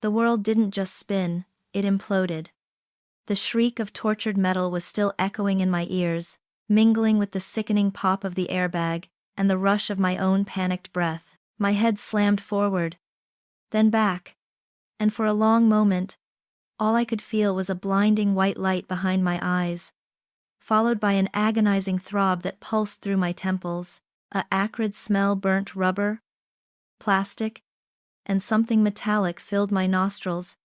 The world didn't just spin, it imploded. The shriek of tortured metal was still echoing in my ears, mingling with the sickening pop of the airbag, and the rush of my own panicked breath. My head slammed forward, then back, and for a long moment, all I could feel was a blinding white light behind my eyes, followed by an agonizing throb that pulsed through my temples. A acrid smell burnt rubber, plastic, and something metallic filled my nostrils,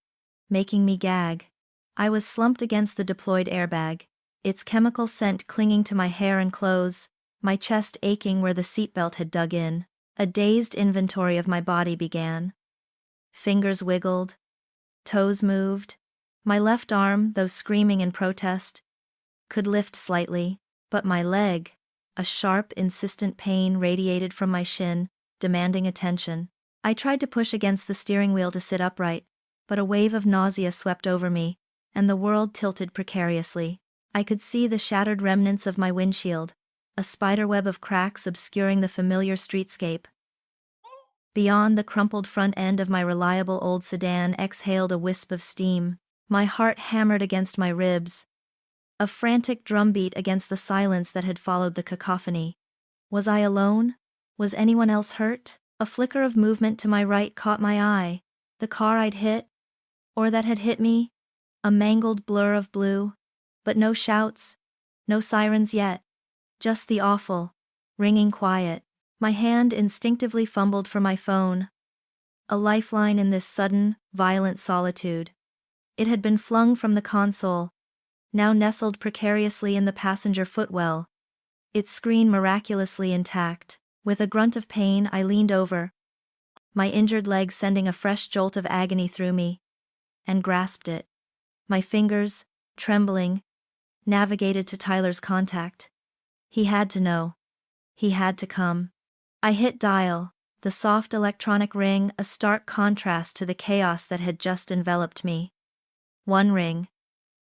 making me gag. I was slumped against the deployed airbag, its chemical scent clinging to my hair and clothes, my chest aching where the seatbelt had dug in. A dazed inventory of my body began. Fingers wiggled, toes moved. My left arm, though screaming in protest, could lift slightly, but my leg, a sharp, insistent pain radiated from my shin, demanding attention. I tried to push against the steering wheel to sit upright, but a wave of nausea swept over me, and the world tilted precariously. I could see the shattered remnants of my windshield, a spiderweb of cracks obscuring the familiar streetscape. Beyond, the crumpled front end of my reliable old sedan exhaled a wisp of steam. My heart hammered against my ribs, a frantic drumbeat against the silence that had followed the cacophony. Was I alone? Was anyone else hurt? A flicker of movement to my right caught my eye. The car I'd hit, or that had hit me, a mangled blur of blue, but no shouts, no sirens yet, just the awful, ringing quiet. My hand instinctively fumbled for my phone, a lifeline in this sudden, violent solitude. It had been flung from the console, now nestled precariously in the passenger footwell, its screen miraculously intact. With a grunt of pain, I leaned over, my injured leg sending a fresh jolt of agony through me, and grasped it. My fingers, trembling, navigated to Tyler's contact. He had to know. He had to come. I hit dial, the soft electronic ring a stark contrast to the chaos that had just enveloped me. 1 ring.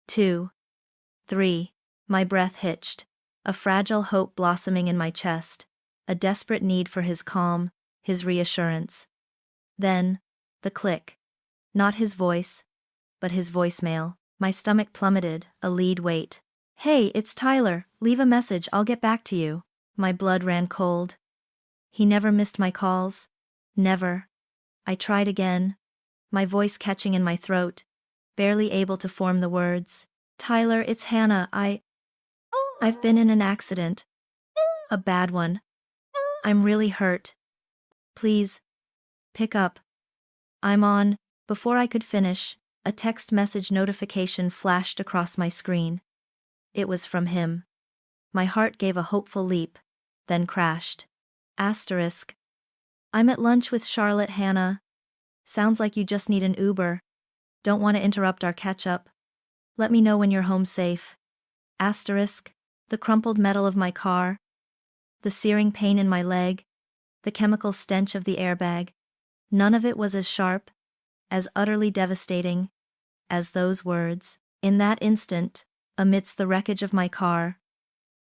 2. 3. My breath hitched, a fragile hope blossoming in my chest, a desperate need for his calm, his reassurance. Then, the click. Not his voice, but his voicemail. My stomach plummeted, a lead weight. "Hey, it's Tyler, leave a message, I'll get back to you." My blood ran cold. He never missed my calls. Never. I tried again, my voice catching in my throat, barely able to form the words. "Tyler, it's Hannah, I've been in an accident. A bad one. I'm really hurt. Please, pick up. I'm on." Before I could finish, a text message notification flashed across my screen. It was from him. My heart gave a hopeful leap, then crashed. Asterisk. "I'm at lunch with Charlotte, Hannah. Sounds like you just need an Uber. Don't want to interrupt our catch-up. Let me know when you're home safe." Asterisk. The crumpled metal of my car, the searing pain in my leg, the chemical stench of the airbag. None of it was as sharp, as utterly devastating, as those words. In that instant, amidst the wreckage of my car,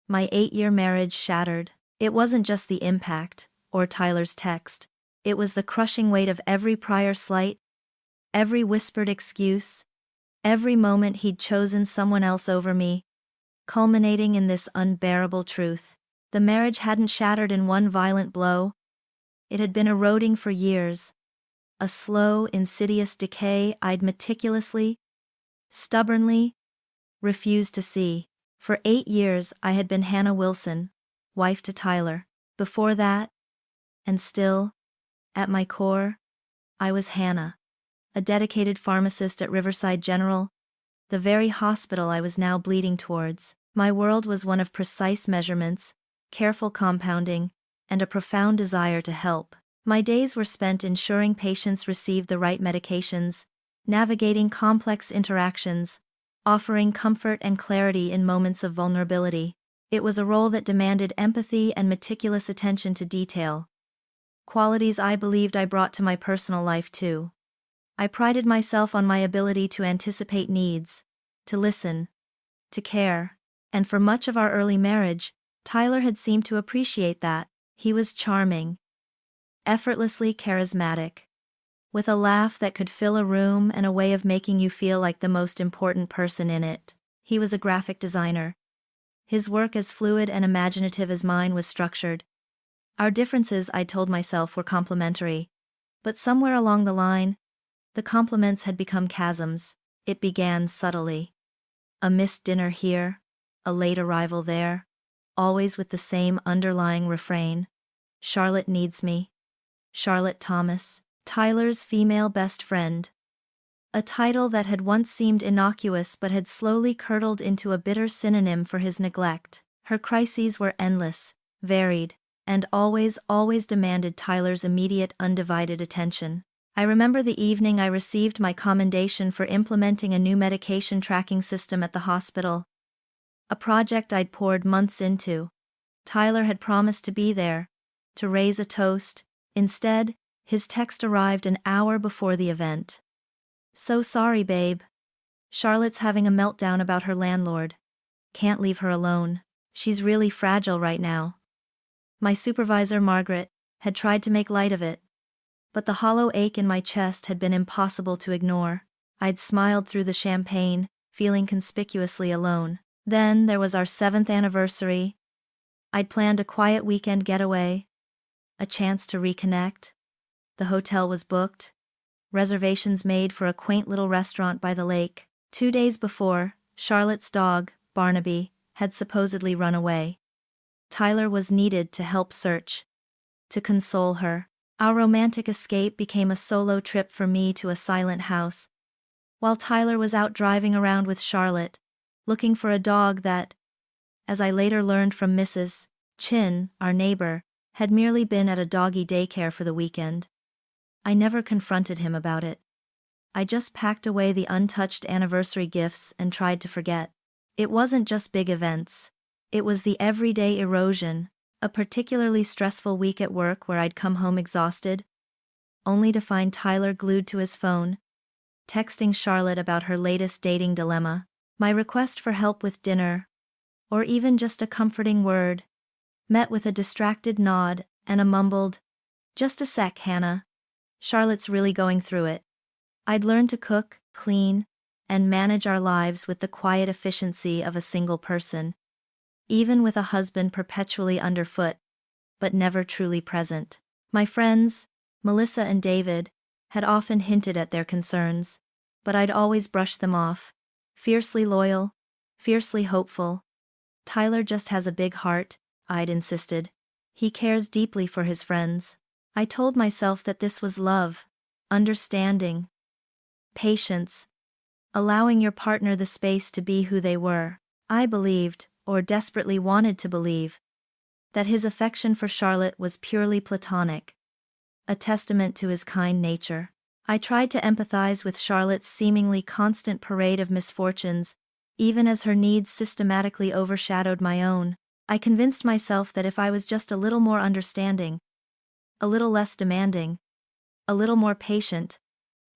my 8-year marriage shattered. It wasn't just the impact, or Tyler's text. It was the crushing weight of every prior slight, every whispered excuse, every moment he'd chosen someone else over me, culminating in this unbearable truth. The marriage hadn't shattered in one violent blow. It had been eroding for years, a slow, insidious decay I'd meticulously, stubbornly, refused to see. For 8 years I had been Hannah Wilson, wife to Tyler. Before that, and still, at my core, I was Hannah, a dedicated pharmacist at Riverside General, the very hospital I was now bleeding towards. My world was one of precise measurements, careful compounding, and a profound desire to help. My days were spent ensuring patients received the right medications, navigating complex interactions, offering comfort and clarity in moments of vulnerability. It was a role that demanded empathy and meticulous attention to detail, qualities I believed I brought to my personal life too. I prided myself on my ability to anticipate needs, to listen, to care, and for much of our early marriage, Tyler had seemed to appreciate that. He was charming, effortlessly charismatic, with a laugh that could fill a room and a way of making you feel like the most important person in it. He was a graphic designer. His work, as fluid and imaginative as mine, was structured. Our differences, I told myself, were complementary. But somewhere along the line, the complements had become chasms. It began subtly. A missed dinner here, a late arrival there, always with the same underlying refrain. Charlotte needs me. Charlotte Thomas, Tyler's female best friend. A title that had once seemed innocuous but had slowly curdled into a bitter synonym for his neglect. Her crises were endless, varied, and always demanded Tyler's immediate, undivided attention. I remember the evening I received my commendation for implementing a new medication tracking system at the hospital. A project I'd poured months into. Tyler had promised to be there, to raise a toast. Instead, his text arrived an hour before the event. "So sorry, babe. Charlotte's having a meltdown about her landlord. Can't leave her alone. She's really fragile right now." My supervisor, Margaret, had tried to make light of it, but the hollow ache in my chest had been impossible to ignore. I'd smiled through the champagne, feeling conspicuously alone. Then there was our 7th anniversary. I'd planned a quiet weekend getaway, a chance to reconnect. The hotel was booked, reservations made for a quaint little restaurant by the lake. 2 days before, Charlotte's dog, Barnaby, had supposedly run away. Tyler was needed to help search, to console her. Our romantic escape became a solo trip for me to a silent house, while Tyler was out driving around with Charlotte, looking for a dog that, as I later learned from Mrs. Chin, our neighbor, had merely been at a doggy daycare for the weekend. I never confronted him about it. I just packed away the untouched anniversary gifts and tried to forget. It wasn't just big events. It was the everyday erosion, a particularly stressful week at work where I'd come home exhausted, only to find Tyler glued to his phone, texting Charlotte about her latest dating dilemma. My request for help with dinner, or even just a comforting word, met with a distracted nod and a mumbled, "Just a sec, Hannah. Charlotte's really going through it." I'd learned to cook, clean, and manage our lives with the quiet efficiency of a single person, even with a husband perpetually underfoot, but never truly present. My friends, Melissa and David, had often hinted at their concerns, but I'd always brushed them off. Fiercely loyal, fiercely hopeful. "Tyler just has a big heart," I'd insisted. "He cares deeply for his friends." I told myself that this was love, understanding, patience, allowing your partner the space to be who they were. I believed, or desperately wanted to believe, that his affection for Charlotte was purely platonic, a testament to his kind nature. I tried to empathize with Charlotte's seemingly constant parade of misfortunes, even as her needs systematically overshadowed my own. I convinced myself that if I was just a little more understanding, a little less demanding, a little more patient,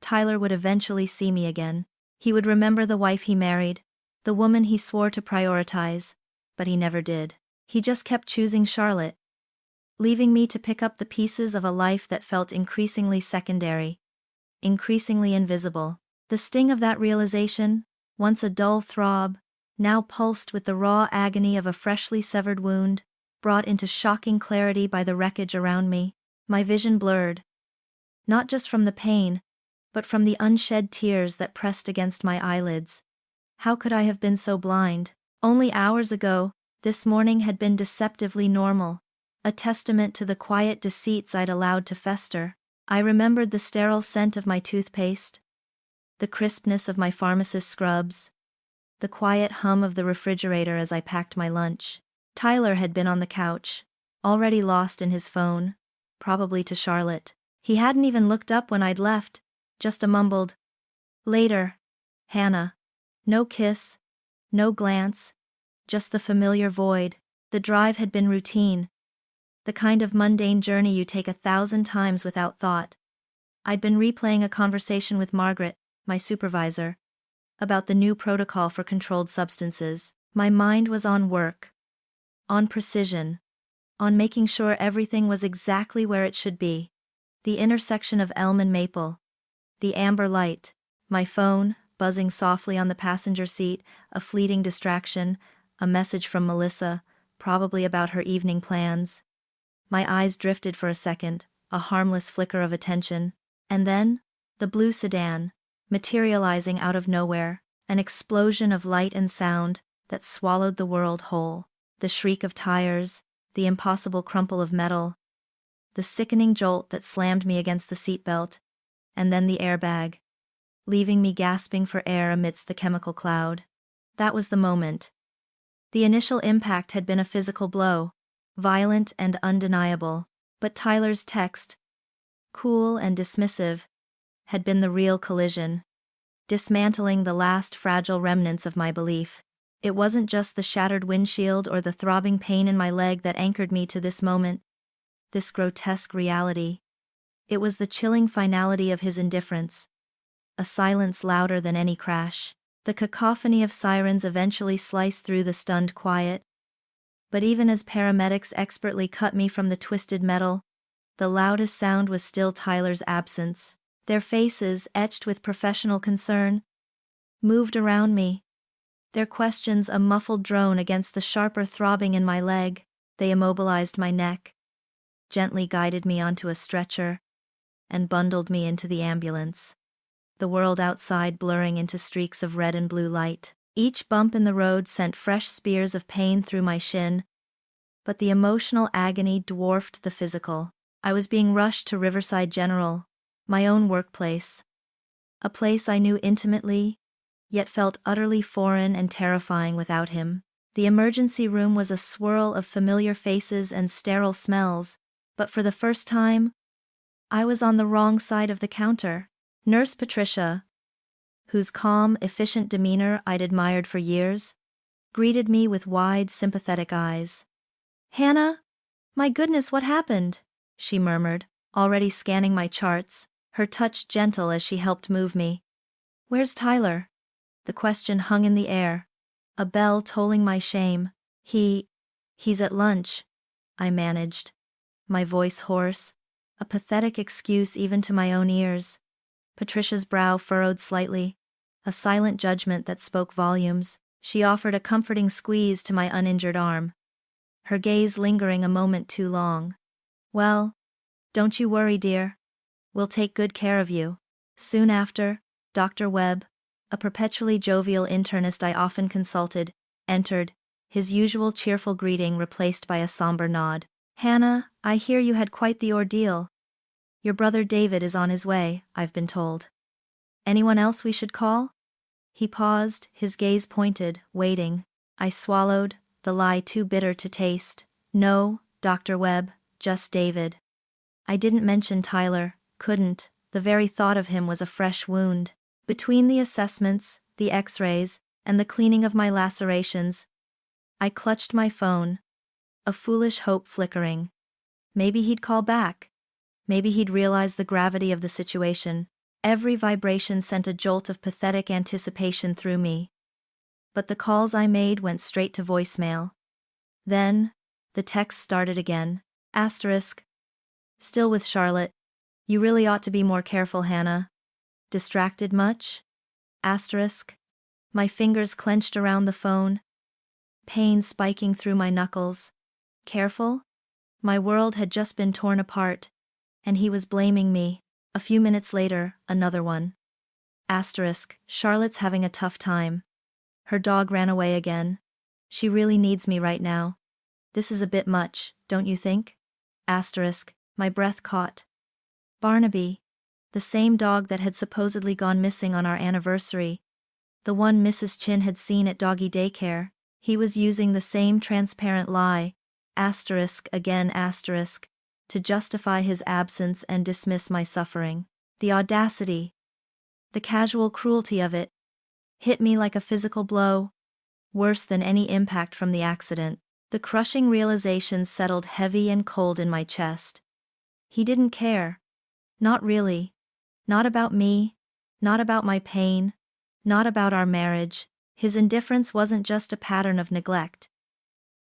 Tyler would eventually see me again. He would remember the wife he married, the woman he swore to prioritize, but he never did. He just kept choosing Charlotte, leaving me to pick up the pieces of a life that felt increasingly secondary, increasingly invisible. The sting of that realization, once a dull throb, now pulsed with the raw agony of a freshly severed wound, brought into shocking clarity by the wreckage around me. My vision blurred, not just from the pain, but from the unshed tears that pressed against my eyelids. How could I have been so blind? Only hours ago, this morning had been deceptively normal, a testament to the quiet deceits I'd allowed to fester. I remembered the sterile scent of my toothpaste, the crispness of my pharmacist's scrubs, the quiet hum of the refrigerator as I packed my lunch. Tyler had been on the couch, already lost in his phone, probably to Charlotte. He hadn't even looked up when I'd left, just a mumbled, "Later, Hannah." No kiss, no glance, just the familiar void. The drive had been routine, the kind of mundane journey you take 1,000 times without thought. I'd been replaying a conversation with Margaret, my supervisor, about the new protocol for controlled substances. My mind was on work, on precision, on making sure everything was exactly where it should be. The intersection of elm and maple, The amber light. My phone, buzzing softly on the passenger seat, a fleeting distraction, a message from Melissa, probably about her evening plans. My eyes drifted for a second, a harmless flicker of attention, and then, the blue sedan, materializing out of nowhere, an explosion of light and sound that swallowed the world whole. The shriek of tires, the impossible crumple of metal, the sickening jolt that slammed me against the seatbelt, and then the airbag, leaving me gasping for air amidst the chemical cloud. That was the moment. The initial impact had been a physical blow, violent and undeniable, but Tyler's text, cool and dismissive, had been the real collision, dismantling the last fragile remnants of my belief. It wasn't just the shattered windshield or the throbbing pain in my leg that anchored me to this moment, this grotesque reality. It was the chilling finality of his indifference, a silence louder than any crash. The cacophony of sirens eventually sliced through the stunned quiet. But even as paramedics expertly cut me from the twisted metal, the loudest sound was still Tyler's absence. Their faces, etched with professional concern, moved around me. Their questions a muffled drone against the sharper throbbing in my leg. They immobilized my neck, gently guided me onto a stretcher, and bundled me into the ambulance. The world outside blurring into streaks of red and blue light. Each bump in the road sent fresh spears of pain through my shin, but the emotional agony dwarfed the physical. I was being rushed to Riverside General, my own workplace. A place I knew intimately, yet felt utterly foreign and terrifying without him. The emergency room was a swirl of familiar faces and sterile smells, but for the first time, I was on the wrong side of the counter. Nurse Patricia, whose calm, efficient demeanor I'd admired for years, greeted me with wide, sympathetic eyes. "Hannah? My goodness, what happened?" she murmured, already scanning my charts, her touch gentle as she helped move me. "Where's Tyler?" The question hung in the air, a bell tolling my shame. He's at lunch," I managed, my voice hoarse, a pathetic excuse even to my own ears. Patricia's brow furrowed slightly, a silent judgment that spoke volumes. She offered a comforting squeeze to my uninjured arm, her gaze lingering a moment too long. "Well, don't you worry, dear. We'll take good care of you." Soon after, Dr. Webb, a perpetually jovial internist I often consulted, entered, his usual cheerful greeting replaced by a somber nod. "Hannah, I hear you had quite the ordeal. Your brother David is on his way, I've been told. Anyone else we should call?" He paused, his gaze pointed, waiting. I swallowed, the lie too bitter to taste. "No, Dr. Webb, just David." I didn't mention Tyler, couldn't. The very thought of him was a fresh wound. Between the assessments, the x-rays, and the cleaning of my lacerations, I clutched my phone, a foolish hope flickering. Maybe he'd call back. Maybe he'd realize the gravity of the situation. Every vibration sent a jolt of pathetic anticipation through me. But the calls I made went straight to voicemail. Then, the text started again. Asterisk. "Still with Charlotte. You really ought to be more careful, Hannah. Distracted much?" Asterisk. My fingers clenched around the phone, pain spiking through my knuckles. Careful? My world had just been torn apart, and he was blaming me. A few minutes later, another one. Asterisk. "Charlotte's having a tough time. Her dog ran away again. She really needs me right now. This is a bit much, don't you think?" Asterisk. My breath caught. Barnaby, the same dog that had supposedly gone missing on our anniversary, the one Mrs. Chin had seen at doggy daycare, he was using the same transparent lie, asterisk again asterisk, to justify his absence and dismiss my suffering. The audacity, the casual cruelty of it, hit me like a physical blow, worse than any impact from the accident. The crushing realization settled heavy and cold in my chest. He didn't care. Not really. Not about me. Not about my pain. Not about our marriage. His indifference wasn't just a pattern of neglect.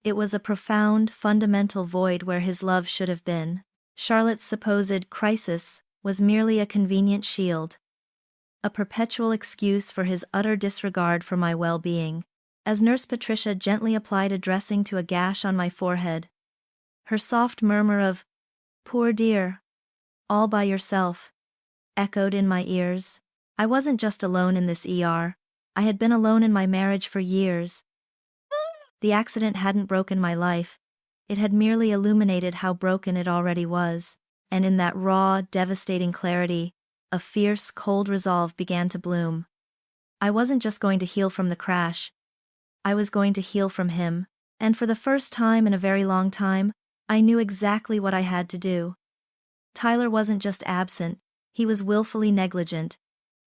It was a profound, fundamental void where his love should have been. Charlotte's supposed crisis was merely a convenient shield, a perpetual excuse for his utter disregard for my well-being. As Nurse Patricia gently applied a dressing to a gash on my forehead, her soft murmur of, "Poor dear, all by yourself," echoed in my ears. I wasn't just alone in this ER, I had been alone in my marriage for years. The accident hadn't broken my life, it had merely illuminated how broken it already was, and in that raw, devastating clarity, a fierce, cold resolve began to bloom. I wasn't just going to heal from the crash, I was going to heal from him, and for the first time in a very long time, I knew exactly what I had to do. Tyler wasn't just absent, he was willfully negligent,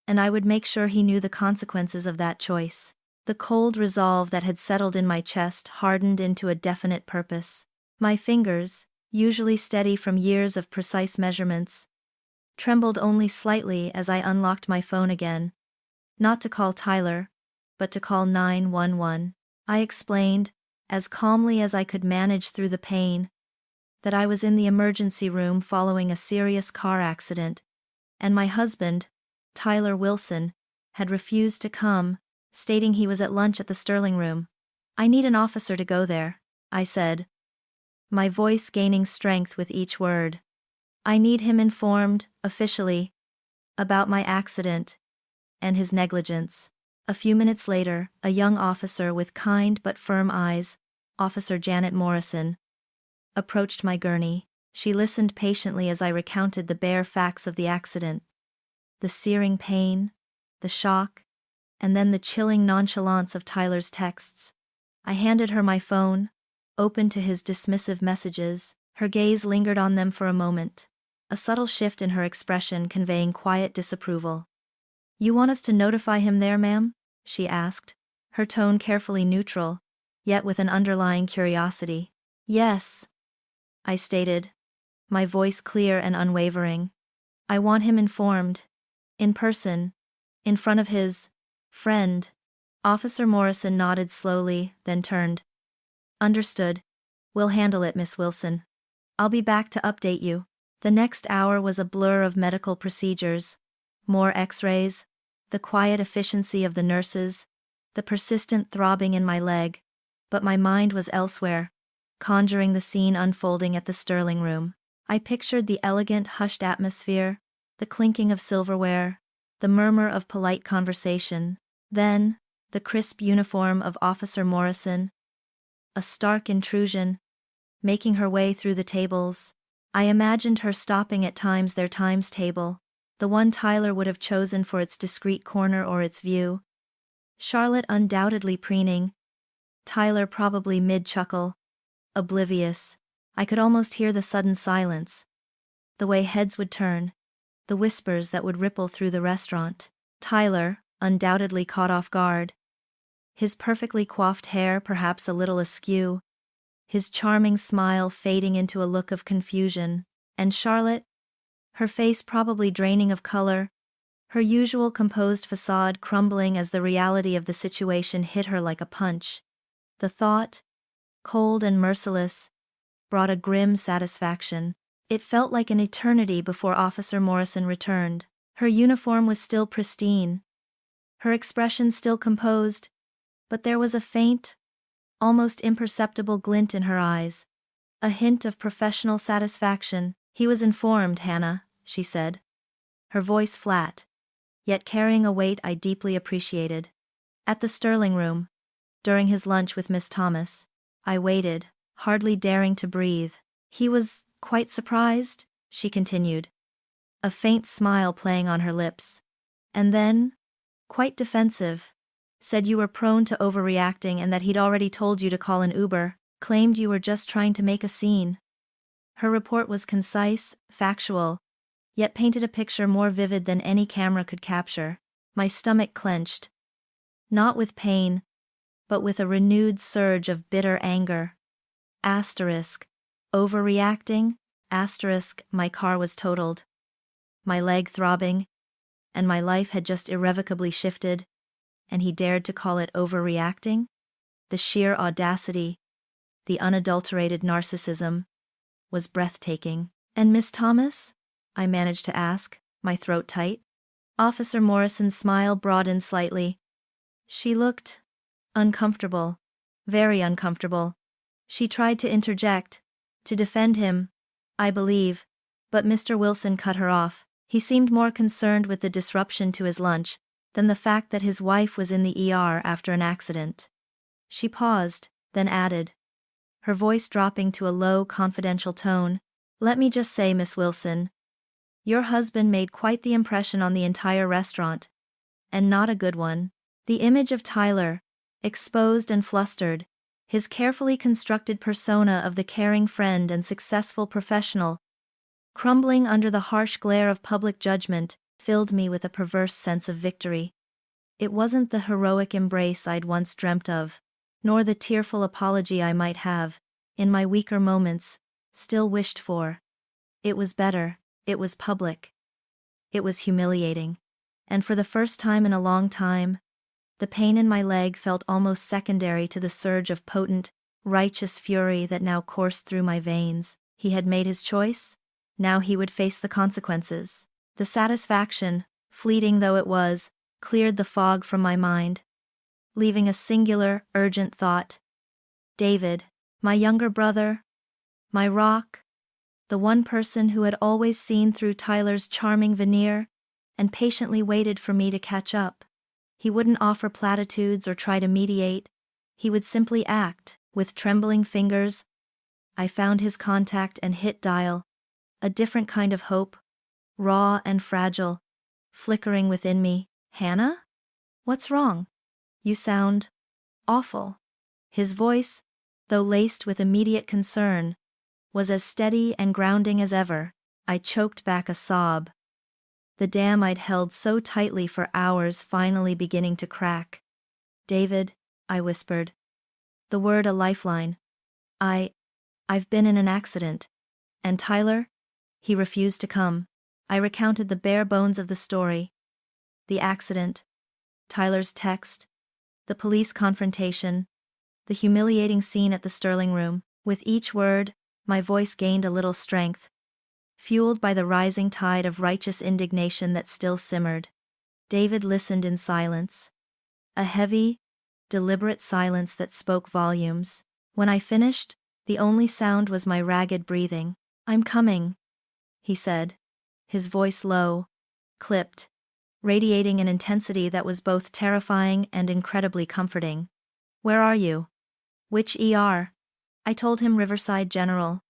and I would make sure he knew the consequences of that choice. The cold resolve that had settled in my chest hardened into a definite purpose. My fingers, usually steady from years of precise measurements, trembled only slightly as I unlocked my phone again. Not to call Tyler, but to call 911. I explained, as calmly as I could manage through the pain, that I was in the emergency room following a serious car accident, and my husband, Tyler Wilson, had refused to come, stating he was at lunch at the Sterling Room. "I need an officer to go there," I said, my voice gaining strength with each word. "I need him informed, officially, about my accident and his negligence." A few minutes later, a young officer with kind but firm eyes, Officer Janet Morrison, approached my gurney. She listened patiently as I recounted the bare facts of the accident. The searing pain, the shock, and then the chilling nonchalance of Tyler's texts. I handed her my phone, open to his dismissive messages. Her gaze lingered on them for a moment, a subtle shift in her expression conveying quiet disapproval. "You want us to notify him there, ma'am?" she asked, her tone carefully neutral, yet with an underlying curiosity. "Yes," I stated, my voice clear and unwavering. "I want him informed, in person, in front of his friend." Officer Morrison nodded slowly, then turned. "Understood. We'll handle it, Miss Wilson. I'll be back to update you." The next hour was a blur of medical procedures, more X-rays, the quiet efficiency of the nurses, the persistent throbbing in my leg, but my mind was elsewhere, conjuring the scene unfolding at the Sterling Room. I pictured the elegant, hushed atmosphere, the clinking of silverware, the murmur of polite conversation, then, the crisp uniform of Officer Morrison, a stark intrusion, making her way through the tables. I imagined her stopping at their times table, the one Tyler would have chosen for its discreet corner or its view. Charlotte undoubtedly preening, Tyler probably mid-chuckle, oblivious. I could almost hear the sudden silence, the way heads would turn, the whispers that would ripple through the restaurant. Tyler, undoubtedly caught off guard, his perfectly coiffed hair perhaps a little askew, his charming smile fading into a look of confusion, and Charlotte, her face probably draining of color, her usual composed facade crumbling as the reality of the situation hit her like a punch. The thought, cold and merciless, brought a grim satisfaction. It felt like an eternity before Officer Morrison returned. Her uniform was still pristine, her expression still composed, but there was a faint, almost imperceptible glint in her eyes, a hint of professional satisfaction. "He was informed, Hannah," she said, her voice flat, yet carrying a weight I deeply appreciated. At the Sterling Room, during his lunch with Miss Thomas, I waited, hardly daring to breathe. "He was quite surprised," she continued, a faint smile playing on her lips. "And then, quite defensive. Said you were prone to overreacting and that he'd already told you to call an Uber, claimed you were just trying to make a scene." Her report was concise, factual, yet painted a picture more vivid than any camera could capture. My stomach clenched, not with pain, but with a renewed surge of bitter anger. Asterisk. Overreacting? Asterisk. My car was totaled, my leg throbbing, and my life had just irrevocably shifted, and he dared to call it overreacting? The sheer audacity, the unadulterated narcissism, was breathtaking. "And Miss Thomas?" I managed to ask, my throat tight. Officer Morrison's smile broadened slightly. She looked uncomfortable. Very uncomfortable. She tried to interject, to defend him, I believe, but Mr. Wilson cut her off. He seemed more concerned with the disruption to his lunch than the fact that his wife was in the ER after an accident. She paused, then added, her voice dropping to a low, confidential tone, "Let me just say, Miss Wilson, your husband made quite the impression on the entire restaurant. And not a good one." The image of Tyler, exposed and flustered, his carefully constructed persona of the caring friend and successful professional, crumbling under the harsh glare of public judgment, filled me with a perverse sense of victory. It wasn't the heroic embrace I'd once dreamt of, nor the tearful apology I might have, in my weaker moments, still wished for. It was better, it was public. It was humiliating. And for the first time in a long time, the pain in my leg felt almost secondary to the surge of potent, righteous fury that now coursed through my veins. He had made his choice. Now he would face the consequences. The satisfaction, fleeting though it was, cleared the fog from my mind, leaving a singular, urgent thought. David, my younger brother, my rock, the one person who had always seen through Tyler's charming veneer and patiently waited for me to catch up. He wouldn't offer platitudes or try to mediate. He would simply act. With trembling fingers, I found his contact and hit dial. A different kind of hope, raw and fragile, flickering within me. "Hannah? What's wrong? You sound awful." His voice, though laced with immediate concern, was as steady and grounding as ever. I choked back a sob. The dam I'd held so tightly for hours finally beginning to crack. "David," I whispered. The word a lifeline. I've been in an accident. And Tyler? He refused to come. I recounted the bare bones of the story. The accident, Tyler's text, the police confrontation, the humiliating scene at the Sterling Room. With each word, my voice gained a little strength, fueled by the rising tide of righteous indignation that still simmered. David listened in silence. A heavy, deliberate silence that spoke volumes. When I finished, the only sound was my ragged breathing. "I'm coming," he said, his voice low, clipped, radiating an intensity that was both terrifying and incredibly comforting. "Where are you?" "Which ER?" I told him Riverside General.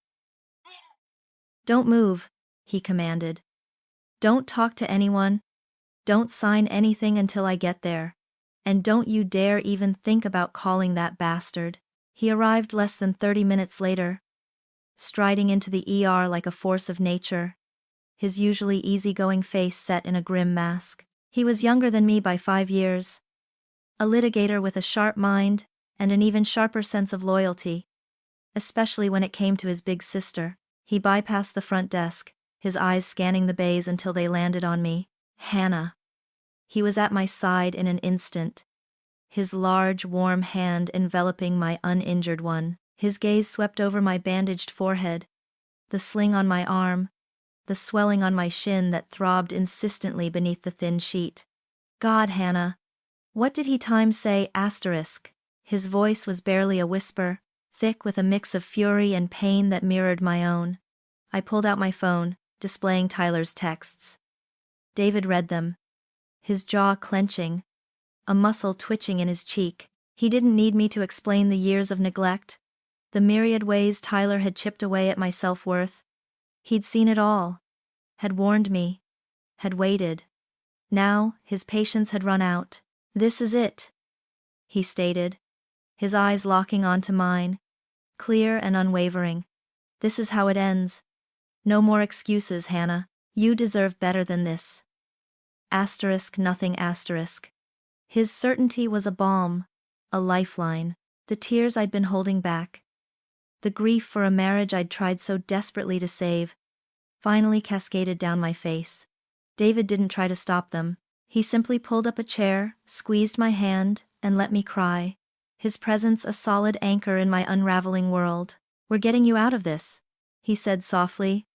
"Don't move," he commanded. "Don't talk to anyone. Don't sign anything until I get there. And don't you dare even think about calling that bastard." He arrived less than 30 minutes later, striding into the ER like a force of nature, his usually easygoing face set in a grim mask. He was younger than me by 5 years, a litigator with a sharp mind and an even sharper sense of loyalty, especially when it came to his big sister. He bypassed the front desk, his eyes scanning the bays until they landed on me. "Hannah." He was at my side in an instant, his large, warm hand enveloping my uninjured one. His gaze swept over my bandaged forehead, the sling on my arm, the swelling on my shin that throbbed insistently beneath the thin sheet. "God, Hannah. What did he say? Asterisk." His voice was barely a whisper, thick with a mix of fury and pain that mirrored my own. I pulled out my phone, displaying Tyler's texts. David read them, his jaw clenching, a muscle twitching in his cheek. He didn't need me to explain the years of neglect, the myriad ways Tyler had chipped away at my self-worth. He'd seen it all, had warned me, had waited. Now, his patience had run out. "This is it," he stated, his eyes locking onto mine, clear and unwavering. "This is how it ends. No more excuses, Hannah. You deserve better than this. Asterisk nothing asterisk." His certainty was a balm, a lifeline. The tears I'd been holding back, the grief for a marriage I'd tried so desperately to save, finally cascaded down my face. David didn't try to stop them. He simply pulled up a chair, squeezed my hand, and let me cry. His presence a solid anchor in my unraveling world. "We're getting you out of this," he said softly,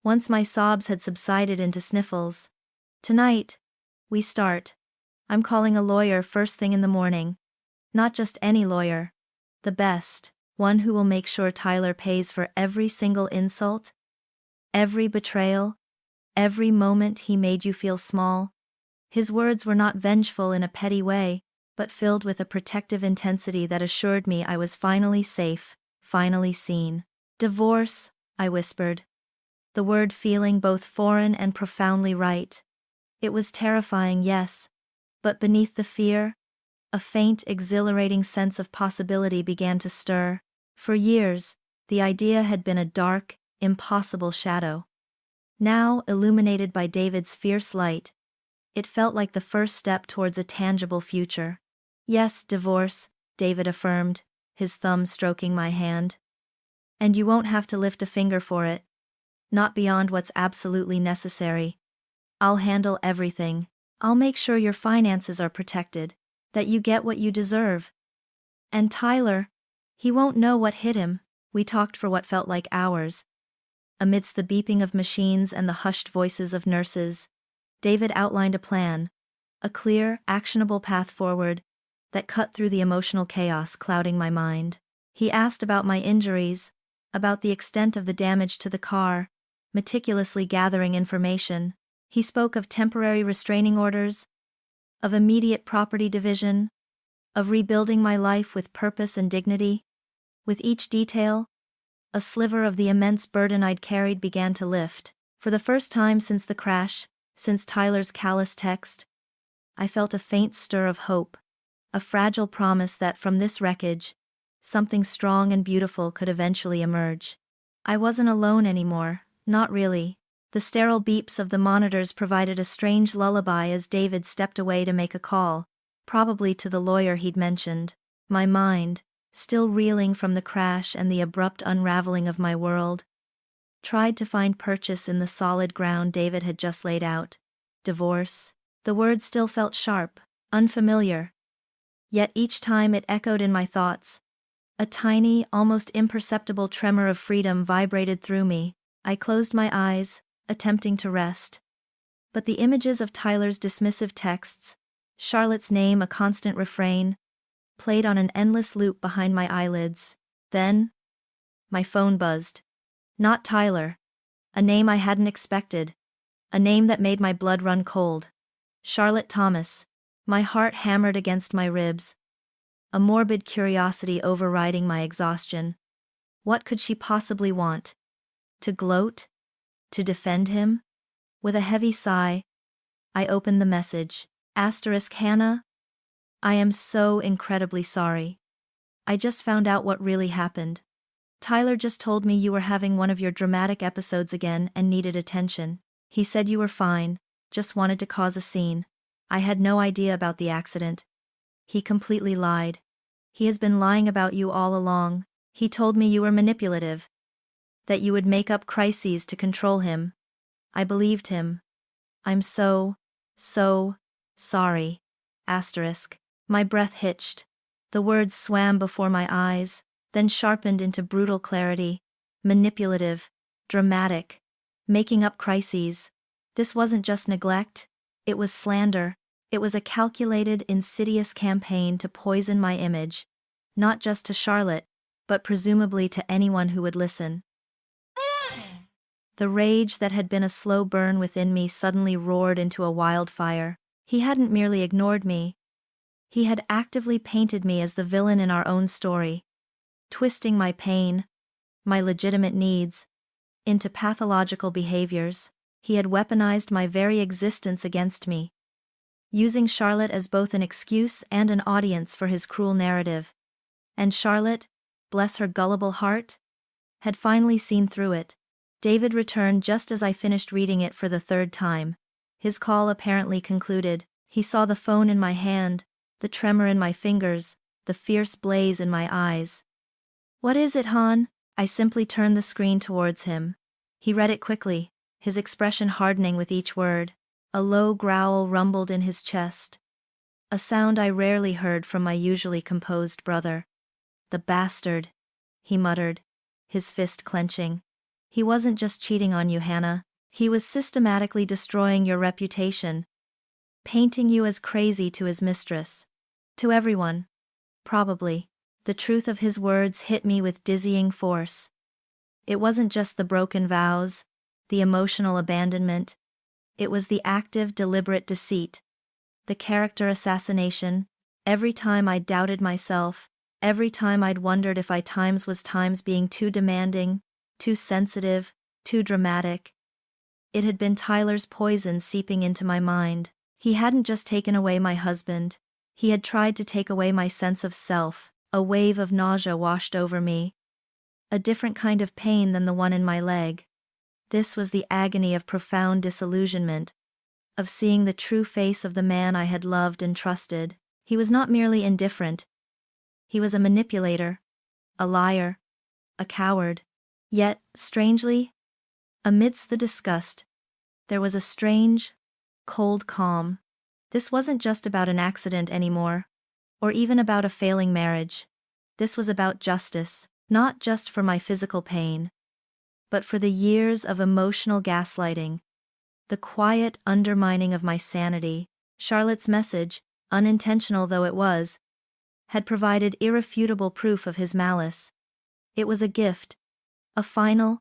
once my sobs had subsided into sniffles. "Tonight, We start. I'm calling a lawyer first thing in the morning. Not just any lawyer. The best, one who will make sure Tyler pays for every single insult, every betrayal, every moment he made you feel small. His words were not vengeful in a petty way, but filled with a protective intensity that assured me I was finally safe, finally seen. Divorce, I whispered. The word feeling both foreign and profoundly right. It was terrifying, yes, but beneath the fear, a faint, exhilarating sense of possibility began to stir. For years, the idea had been a dark, impossible shadow. Now, illuminated by David's fierce light, it felt like the first step towards a tangible future. Yes, divorce, David affirmed, his thumb stroking my hand. And you won't have to lift a finger for it. Not beyond what's absolutely necessary. I'll handle everything. I'll make sure your finances are protected, that you get what you deserve. And Tyler, he won't know what hit him. We talked for what felt like hours. Amidst the beeping of machines and the hushed voices of nurses, David outlined a plan, a clear, actionable path forward that cut through the emotional chaos clouding my mind. He asked about my injuries, about the extent of the damage to the car, meticulously gathering information. He spoke of temporary restraining orders, of immediate property division, of rebuilding my life with purpose and dignity. With each detail, a sliver of the immense burden I'd carried began to lift. For the first time since the crash, since Tyler's callous text, I felt a faint stir of hope, a fragile promise that from this wreckage, something strong and beautiful could eventually emerge. I wasn't alone anymore, not really. The sterile beeps of the monitors provided a strange lullaby as David stepped away to make a call, probably to the lawyer he'd mentioned. My mind, still reeling from the crash and the abrupt unraveling of my world, tried to find purchase in the solid ground David had just laid out. Divorce. The word still felt sharp, unfamiliar. Yet each time it echoed in my thoughts, a tiny, almost imperceptible tremor of freedom vibrated through me. I closed my eyes, attempting to rest. But the images of Tyler's dismissive texts, Charlotte's name a constant refrain, played on an endless loop behind my eyelids. Then, my phone buzzed. Not Tyler. A name I hadn't expected. A name that made my blood run cold. Charlotte Thomas. My heart hammered against my ribs. A morbid curiosity overriding my exhaustion. What could she possibly want? To gloat? To defend him? With a heavy sigh, I opened the message. Hannah, I am so incredibly sorry. I just found out what really happened. Tyler just told me you were having one of your dramatic episodes again and needed attention. He said you were fine, just wanted to cause a scene. I had no idea about the accident. He completely lied. He has been lying about you all along. He told me you were manipulative, that you would make up crises to control him. I believed him. I'm so sorry. My breath hitched. The words swam before my eyes, then sharpened into brutal clarity. Manipulative, dramatic, making up crises. This wasn't just neglect, it was slander. It was a calculated, insidious campaign to poison my image, not just to Charlotte, but presumably to anyone who would listen. The rage that had been a slow burn within me suddenly roared into a wildfire. He hadn't merely ignored me. He had actively painted me as the villain in our own story, twisting my pain, my legitimate needs, into pathological behaviors. He had weaponized my very existence against me, using Charlotte as both an excuse and an audience for his cruel narrative. And Charlotte, bless her gullible heart, had finally seen through it. David returned just as I finished reading it for the third time. His call apparently concluded. He saw the phone in my hand, the tremor in my fingers, the fierce blaze in my eyes. What is it, Han? I simply turned the screen towards him. He read it quickly, his expression hardening with each word. A low growl rumbled in his chest, a sound I rarely heard from my usually composed brother. The bastard, he muttered, his fist clenching. He wasn't just cheating on you, Hannah. He was systematically destroying your reputation, painting you as crazy to his mistress. To everyone. Probably. The truth of his words hit me with dizzying force. It wasn't just the broken vows, the emotional abandonment. It was the active, deliberate deceit, the character assassination. Every time I'd doubted myself, every time I'd wondered if I was being too demanding, too sensitive, too dramatic. It had been Tyler's poison seeping into my mind. He hadn't just taken away my husband, he had tried to take away my sense of self. A wave of nausea washed over me. A different kind of pain than the one in my leg. This was the agony of profound disillusionment, of seeing the true face of the man I had loved and trusted. He was not merely indifferent. He was a manipulator, a liar, a coward. Yet, strangely, amidst the disgust, there was a strange, cold calm. This wasn't just about an accident anymore, or even about a failing marriage. This was about justice, not just for my physical pain, but for the years of emotional gaslighting, the quiet undermining of my sanity. Charlotte's message, unintentional though it was, had provided irrefutable proof of his malice. It was a gift, a final,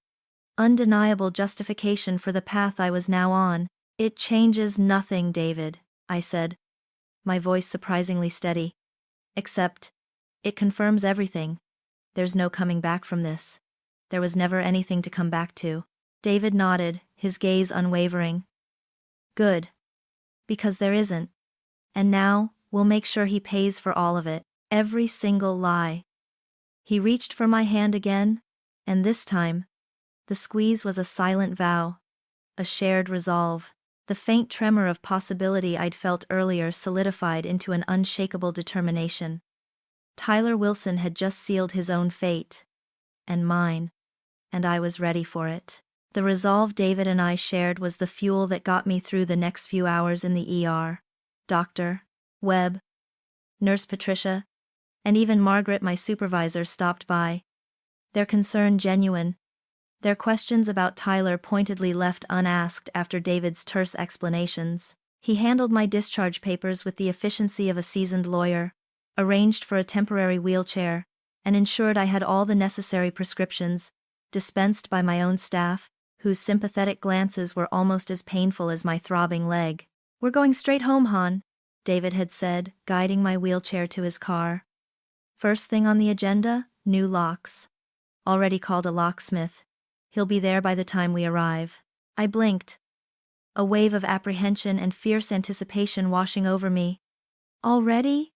undeniable justification for the path I was now on. It changes nothing, David, I said, my voice surprisingly steady. Except, it confirms everything. There's no coming back from this. There was never anything to come back to. David nodded, his gaze unwavering. Good. Because there isn't. And now, we'll make sure he pays for all of it. Every single lie. He reached for my hand again, and this time, the squeeze was a silent vow, a shared resolve. The faint tremor of possibility I'd felt earlier solidified into an unshakable determination. Tyler Wilson had just sealed his own fate. And mine. And I was ready for it. The resolve David and I shared was the fuel that got me through the next few hours in the ER. Dr. Webb, Nurse Patricia, and even Margaret, my supervisor, stopped by. Their concern genuine. Their questions about Tyler pointedly left unasked after David's terse explanations. He handled my discharge papers with the efficiency of a seasoned lawyer, arranged for a temporary wheelchair, and ensured I had all the necessary prescriptions, dispensed by my own staff, whose sympathetic glances were almost as painful as my throbbing leg. "We're going straight home, hon," David had said, guiding my wheelchair to his car. First thing on the agenda, new locks. Already called a locksmith. He'll be there by the time we arrive. I blinked. A wave of apprehension and fierce anticipation washing over me. Already?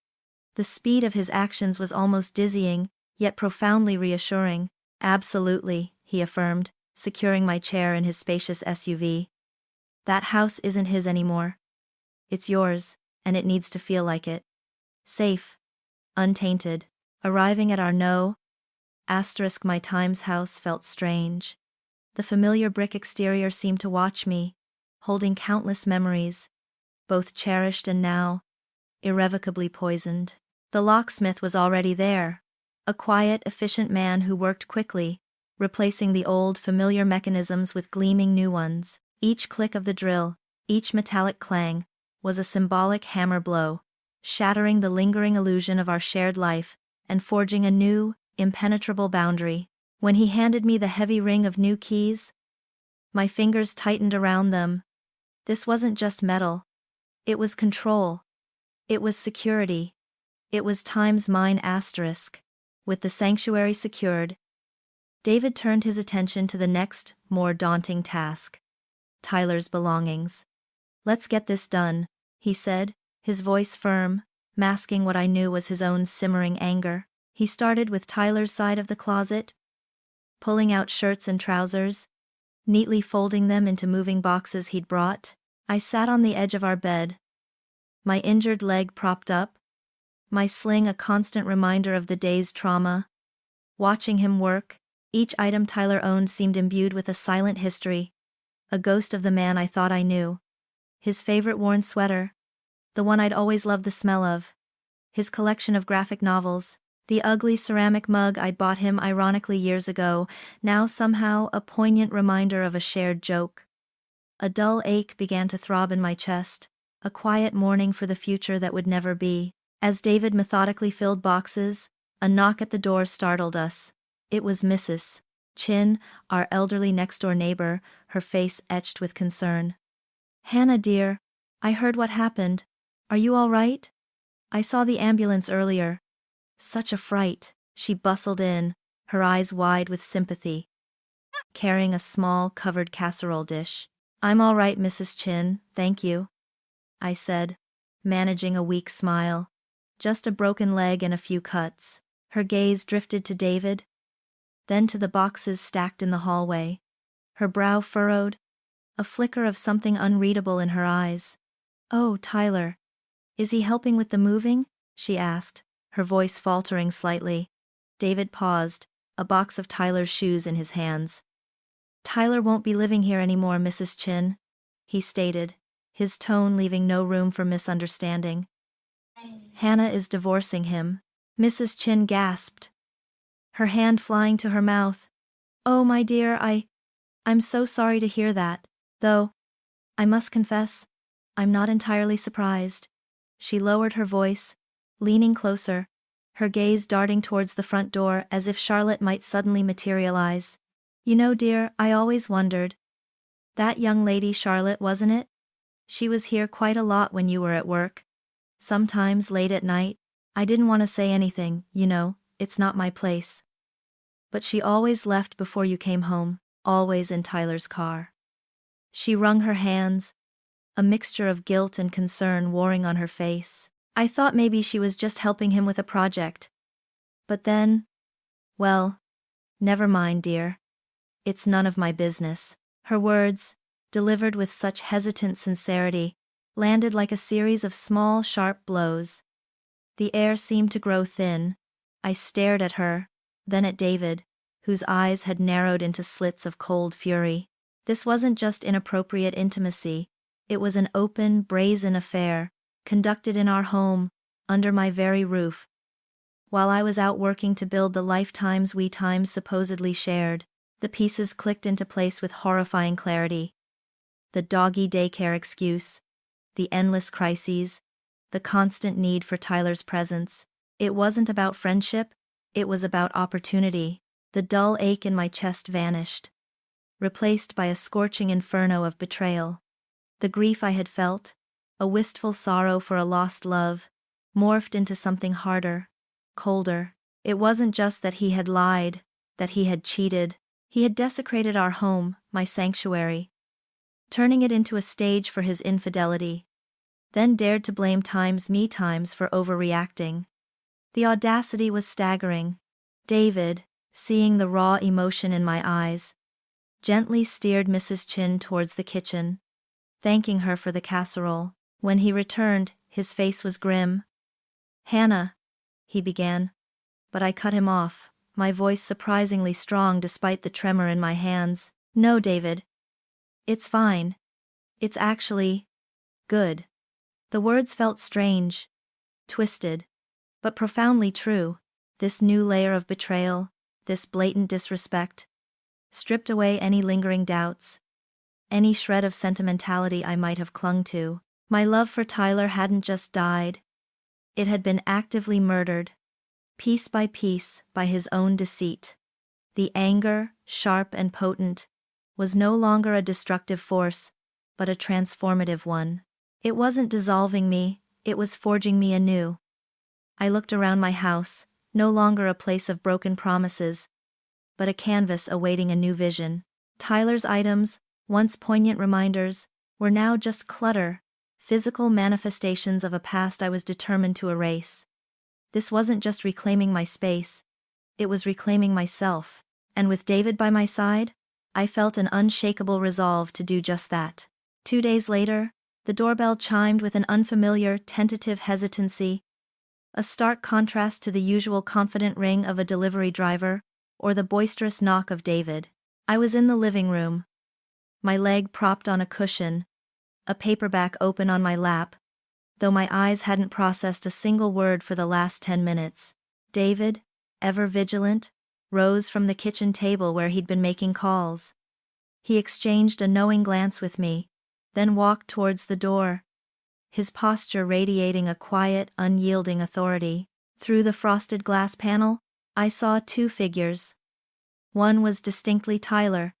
The speed of his actions was almost dizzying, yet profoundly reassuring. Absolutely, he affirmed, securing my chair in his spacious SUV. That house isn't his anymore. It's yours, and it needs to feel like it. Safe. Untainted. Arriving at our my Times house felt strange. The familiar brick exterior seemed to watch me, holding countless memories, both cherished and now irrevocably poisoned. The locksmith was already there, a quiet, efficient man who worked quickly, replacing the old, familiar mechanisms with gleaming new ones. Each click of the drill, each metallic clang, was a symbolic hammer blow, shattering the lingering illusion of our shared life and forging a new, impenetrable boundary. When he handed me the heavy ring of new keys, my fingers tightened around them. This wasn't just metal. It was control. It was security. It was times mine asterisk. With the sanctuary secured, David turned his attention to the next, more daunting task. Tyler's belongings. "Let's get this done," he said, his voice firm, masking what I knew was his own simmering anger. He started with Tyler's side of the closet, pulling out shirts and trousers, neatly folding them into moving boxes he'd brought. I sat on the edge of our bed, my injured leg propped up, my sling a constant reminder of the day's trauma. Watching him work, each item Tyler owned seemed imbued with a silent history, a ghost of the man I thought I knew. His favorite worn sweater, the one I'd always loved the smell of, his collection of graphic novels, the ugly ceramic mug I'd bought him ironically years ago, now somehow a poignant reminder of a shared joke. A dull ache began to throb in my chest, a quiet mourning for the future that would never be. As David methodically filled boxes, a knock at the door startled us. It was Mrs. Chin, our elderly next-door neighbor, her face etched with concern. "Hannah dear, I heard what happened. Are you all right? I saw the ambulance earlier." Such a fright, she bustled in, her eyes wide with sympathy, carrying a small, covered casserole dish. "I'm all right, Mrs. Chin, thank you," I said, managing a weak smile. "Just a broken leg and a few cuts." Her gaze drifted to David, then to the boxes stacked in the hallway. Her brow furrowed, a flicker of something unreadable in her eyes. "Oh, Tyler. Is he helping with the moving?" she asked, her voice faltering slightly. David paused, a box of Tyler's shoes in his hands. "Tyler won't be living here anymore, Mrs. Chin," he stated, his tone leaving no room for misunderstanding. "Hannah is divorcing him." Mrs. Chin gasped, her hand flying to her mouth. "Oh, my dear, I'm so sorry to hear that, though, I must confess, I'm not entirely surprised." She lowered her voice, leaning closer, her gaze darting towards the front door as if Charlotte might suddenly materialize. "You know, dear, I always wondered. That young lady Charlotte, wasn't it? She was here quite a lot when you were at work. Sometimes late at night. I didn't want to say anything, you know, it's not my place. But she always left before you came home, always in Tyler's car." She wrung her hands, a mixture of guilt and concern warring on her face. "I thought maybe she was just helping him with a project. But then, well, never mind, dear. It's none of my business." Her words, delivered with such hesitant sincerity, landed like a series of small, sharp blows. The air seemed to grow thin. I stared at her, then at David, whose eyes had narrowed into slits of cold fury. This wasn't just inappropriate intimacy, it was an open, brazen affair, conducted in our home, under my very roof. While I was out working to build the lifetimes we supposedly shared, the pieces clicked into place with horrifying clarity. The doggy daycare excuse, the endless crises, the constant need for Tyler's presence. It wasn't about friendship, it was about opportunity. The dull ache in my chest vanished, replaced by a scorching inferno of betrayal. The grief I had felt, a wistful sorrow for a lost love, morphed into something harder, colder. It wasn't just that he had lied, that he had cheated. He had desecrated our home, my sanctuary, turning it into a stage for his infidelity, then dared to blame me for overreacting. The audacity was staggering. David, seeing the raw emotion in my eyes, gently steered Mrs. Chin towards the kitchen, thanking her for the casserole. When he returned, his face was grim. "Hannah," he began, but I cut him off, my voice surprisingly strong despite the tremor in my hands. "No, David. It's fine. It's actually good." The words felt strange, twisted, but profoundly true. This new layer of betrayal, this blatant disrespect, stripped away any lingering doubts, any shred of sentimentality I might have clung to. My love for Tyler hadn't just died. It had been actively murdered, piece by his own deceit. The anger, sharp and potent, was no longer a destructive force, but a transformative one. It wasn't dissolving me, it was forging me anew. I looked around my house, no longer a place of broken promises, but a canvas awaiting a new vision. Tyler's items, once poignant reminders, were now just clutter, physical manifestations of a past I was determined to erase. This wasn't just reclaiming my space, it was reclaiming myself, and with David by my side, I felt an unshakable resolve to do just that. 2 days later, the doorbell chimed with an unfamiliar, tentative hesitancy, a stark contrast to the usual confident ring of a delivery driver, or the boisterous knock of David. I was in the living room, my leg propped on a cushion, a paperback open on my lap, though my eyes hadn't processed a single word for the last 10 minutes. David, ever vigilant, rose from the kitchen table where he'd been making calls. He exchanged a knowing glance with me, then walked towards the door, his posture radiating a quiet, unyielding authority. Through the frosted glass panel, I saw two figures. One was distinctly Tyler,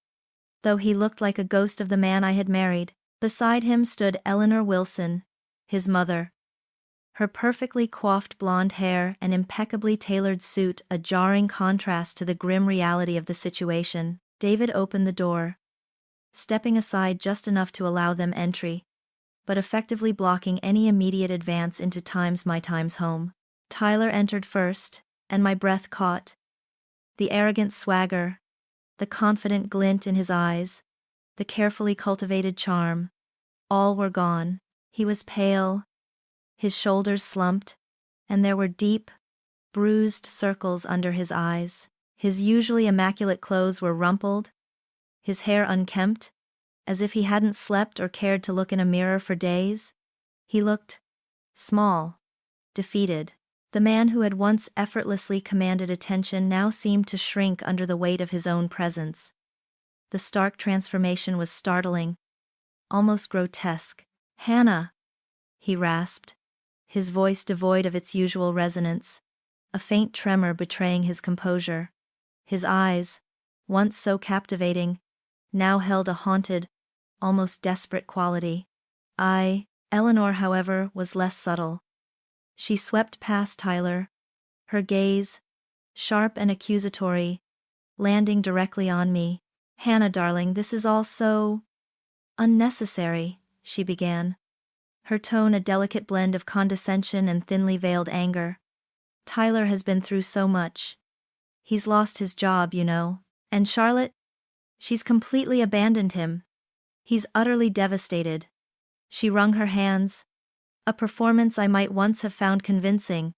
though he looked like a ghost of the man I had married. Beside him stood Eleanor Wilson, his mother. Her perfectly coiffed blonde hair and impeccably tailored suit a jarring contrast to the grim reality of the situation. David opened the door, stepping aside just enough to allow them entry, but effectively blocking any immediate advance into my time's home. Tyler entered first, and my breath caught. The arrogant swagger, the confident glint in his eyes, the carefully cultivated charm, all were gone. He was pale, his shoulders slumped, and there were deep, bruised circles under his eyes. His usually immaculate clothes were rumpled, his hair unkempt, as if he hadn't slept or cared to look in a mirror for days. He looked small, defeated. The man who had once effortlessly commanded attention now seemed to shrink under the weight of his own presence. The stark transformation was startling, almost grotesque. "Hannah," he rasped, his voice devoid of its usual resonance, a faint tremor betraying his composure. His eyes, once so captivating, now held a haunted, almost desperate quality. Eleanor, however, was less subtle. She swept past Tyler, her gaze, sharp and accusatory, landing directly on me. "Hannah, darling, this is all so unnecessary," she began, her tone a delicate blend of condescension and thinly veiled anger. "Tyler has been through so much. He's lost his job, you know. And Charlotte? She's completely abandoned him. He's utterly devastated." She wrung her hands, a performance I might once have found convincing,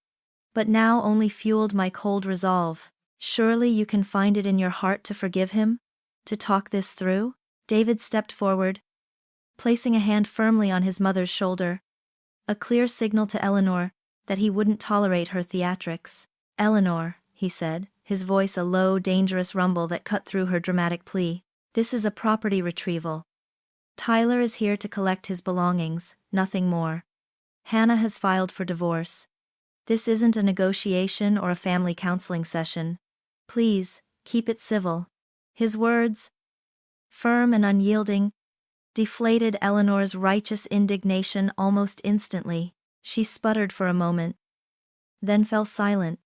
but now only fueled my cold resolve. "Surely you can find it in your heart to forgive him? To talk this through?" David stepped forward, placing a hand firmly on his mother's shoulder, a clear signal to Eleanor that he wouldn't tolerate her theatrics. "Eleanor," he said, his voice a low, dangerous rumble that cut through her dramatic plea, "this is a property retrieval. Tyler is here to collect his belongings, nothing more. Hannah has filed for divorce. This isn't a negotiation or a family counseling session. Please, keep it civil." His words, firm and unyielding, deflated Eleanor's righteous indignation almost instantly. She sputtered for a moment, then fell silent,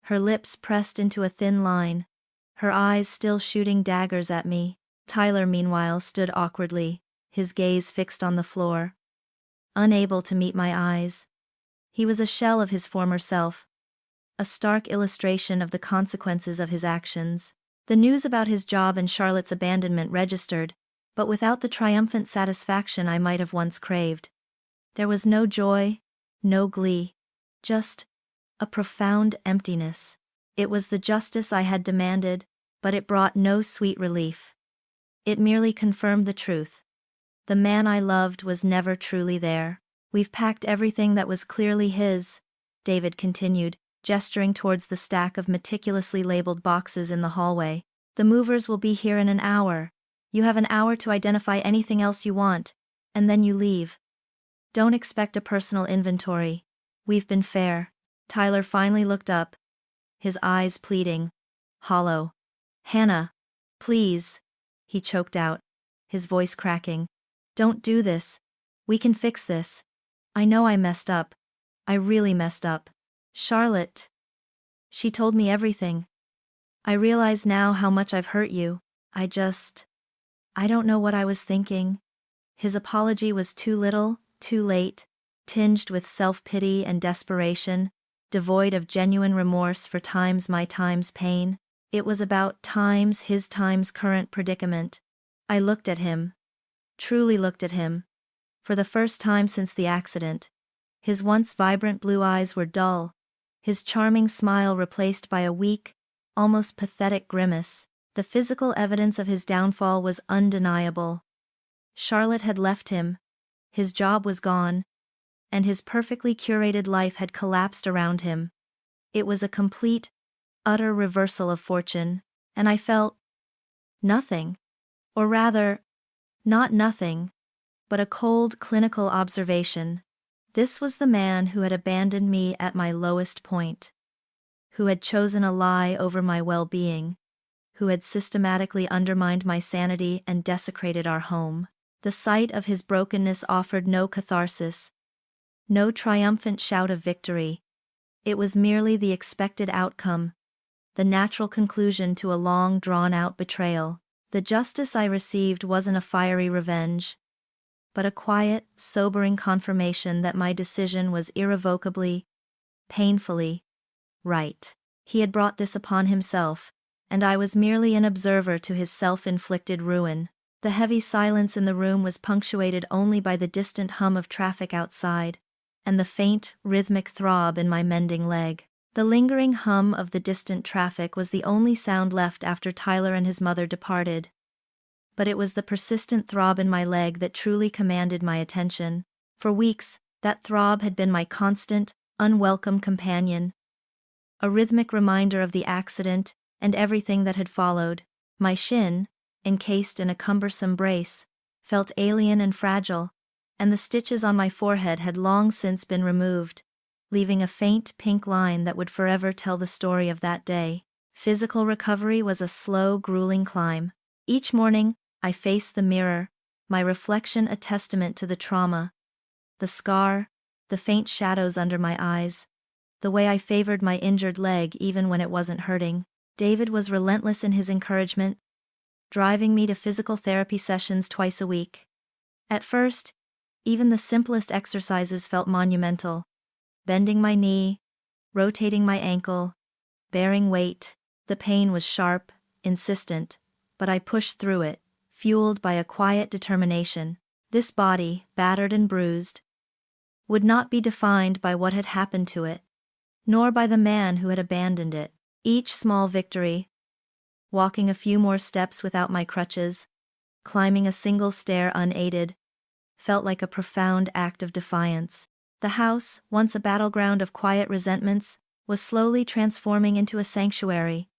her lips pressed into a thin line, her eyes still shooting daggers at me. Tyler, meanwhile, stood awkwardly, his gaze fixed on the floor, unable to meet my eyes. He was a shell of his former self, a stark illustration of the consequences of his actions. The news about his job and Charlotte's abandonment registered, but without the triumphant satisfaction I might have once craved. There was no joy, no glee, just a profound emptiness. It was the justice I had demanded, but it brought no sweet relief. It merely confirmed the truth. The man I loved was never truly there. "We've packed everything that was clearly his," David continued, gesturing towards the stack of meticulously labeled boxes in the hallway. "The movers will be here in an hour. You have an hour to identify anything else you want, and then you leave. Don't expect a personal inventory. We've been fair." Tyler finally looked up, his eyes pleading, hollow. "Hannah, please," he choked out, his voice cracking. "Don't do this. We can fix this. I know I messed up. I really messed up. Charlotte. She told me everything. I realize now how much I've hurt you. I don't know what I was thinking." His apology was too little, too late, tinged with self-pity and desperation, devoid of genuine remorse for my time's pain. It was about his time's current predicament. I looked at him. Truly looked at him. For the first time since the accident. His once vibrant blue eyes were dull, his charming smile replaced by a weak, almost pathetic grimace. The physical evidence of his downfall was undeniable. Charlotte had left him, his job was gone, and his perfectly curated life had collapsed around him. It was a complete, utter reversal of fortune, and I felt nothing. Or rather, not nothing, but a cold clinical observation. This was the man who had abandoned me at my lowest point, who had chosen a lie over my well-being, who had systematically undermined my sanity and desecrated our home. The sight of his brokenness offered no catharsis, no triumphant shout of victory. It was merely the expected outcome, the natural conclusion to a long drawn-out betrayal. The justice I received wasn't a fiery revenge, but a quiet, sobering confirmation that my decision was irrevocably, painfully, right. He had brought this upon himself, and I was merely an observer to his self-inflicted ruin. The heavy silence in the room was punctuated only by the distant hum of traffic outside, and the faint, rhythmic throb in my mending leg. The lingering hum of the distant traffic was the only sound left after Tyler and his mother departed. But it was the persistent throb in my leg that truly commanded my attention. For weeks, that throb had been my constant, unwelcome companion. A rhythmic reminder of the accident and everything that had followed. My shin, encased in a cumbersome brace, felt alien and fragile, and the stitches on my forehead had long since been removed, leaving a faint pink line that would forever tell the story of that day. Physical recovery was a slow, grueling climb. Each morning, I faced the mirror, my reflection a testament to the trauma. The scar, the faint shadows under my eyes, the way I favored my injured leg even when it wasn't hurting. David was relentless in his encouragement, driving me to physical therapy sessions twice a week. At first, even the simplest exercises felt monumental. Bending my knee, rotating my ankle, bearing weight. The pain was sharp, insistent, but I pushed through it, fueled by a quiet determination. This body, battered and bruised, would not be defined by what had happened to it, nor by the man who had abandoned it. Each small victory, walking a few more steps without my crutches, climbing a single stair unaided, felt like a profound act of defiance. The house, once a battleground of quiet resentments, was slowly transforming into a sanctuary.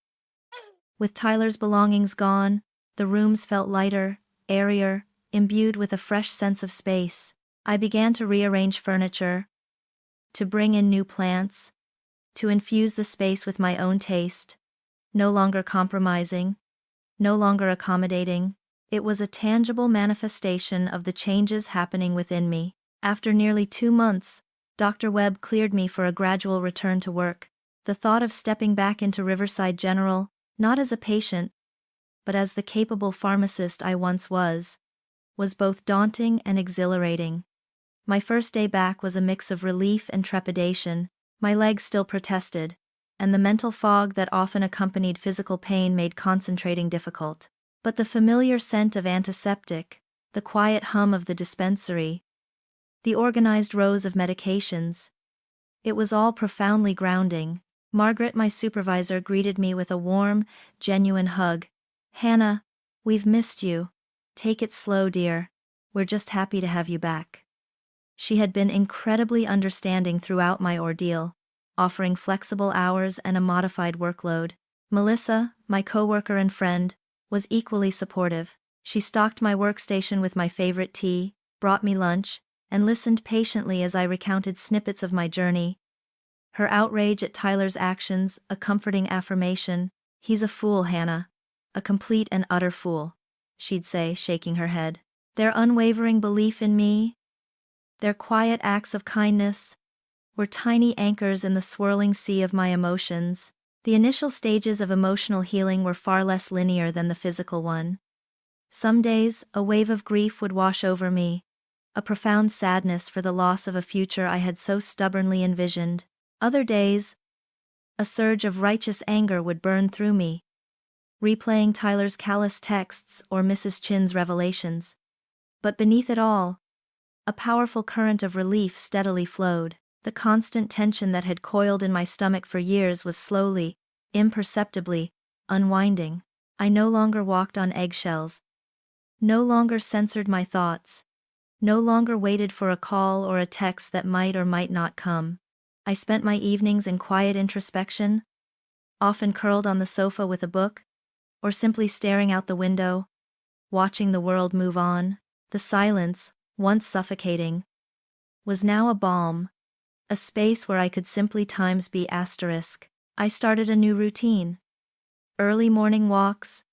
With Tyler's belongings gone, the rooms felt lighter, airier, imbued with a fresh sense of space. I began to rearrange furniture, to bring in new plants, to infuse the space with my own taste. No longer compromising, no longer accommodating. It was a tangible manifestation of the changes happening within me. After nearly 2 months, Dr. Webb cleared me for a gradual return to work. The thought of stepping back into Riverside General, not as a patient, but as the capable pharmacist I once was both daunting and exhilarating. My first day back was a mix of relief and trepidation. My legs still protested, and the mental fog that often accompanied physical pain made concentrating difficult. But the familiar scent of antiseptic, the quiet hum of the dispensary, the organized rows of medications, it was all profoundly grounding. Margaret, my supervisor, greeted me with a warm, genuine hug. "Hannah, we've missed you. Take it slow, dear. We're just happy to have you back." She had been incredibly understanding throughout my ordeal, offering flexible hours and a modified workload. Melissa, my coworker and friend, was equally supportive. She stocked my workstation with my favorite tea, brought me lunch, and listened patiently as I recounted snippets of my journey. Her outrage at Tyler's actions, a comforting affirmation. "He's a fool, Hannah. A complete and utter fool," she'd say, shaking her head. Their unwavering belief in me, their quiet acts of kindness, were tiny anchors in the swirling sea of my emotions. The initial stages of emotional healing were far less linear than the physical one. Some days, a wave of grief would wash over me, a profound sadness for the loss of a future I had so stubbornly envisioned. Other days, a surge of righteous anger would burn through me, replaying Tyler's callous texts or Mrs. Chin's revelations. But beneath it all, a powerful current of relief steadily flowed. The constant tension that had coiled in my stomach for years was slowly, imperceptibly, unwinding. I no longer walked on eggshells, no longer censored my thoughts, no longer waited for a call or a text that might or might not come. I spent my evenings in quiet introspection, often curled on the sofa with a book, or simply staring out the window, watching the world move on. The silence, once suffocating, was now a balm, a space where I could simply times be asterisk. I started a new routine. Early morning walks,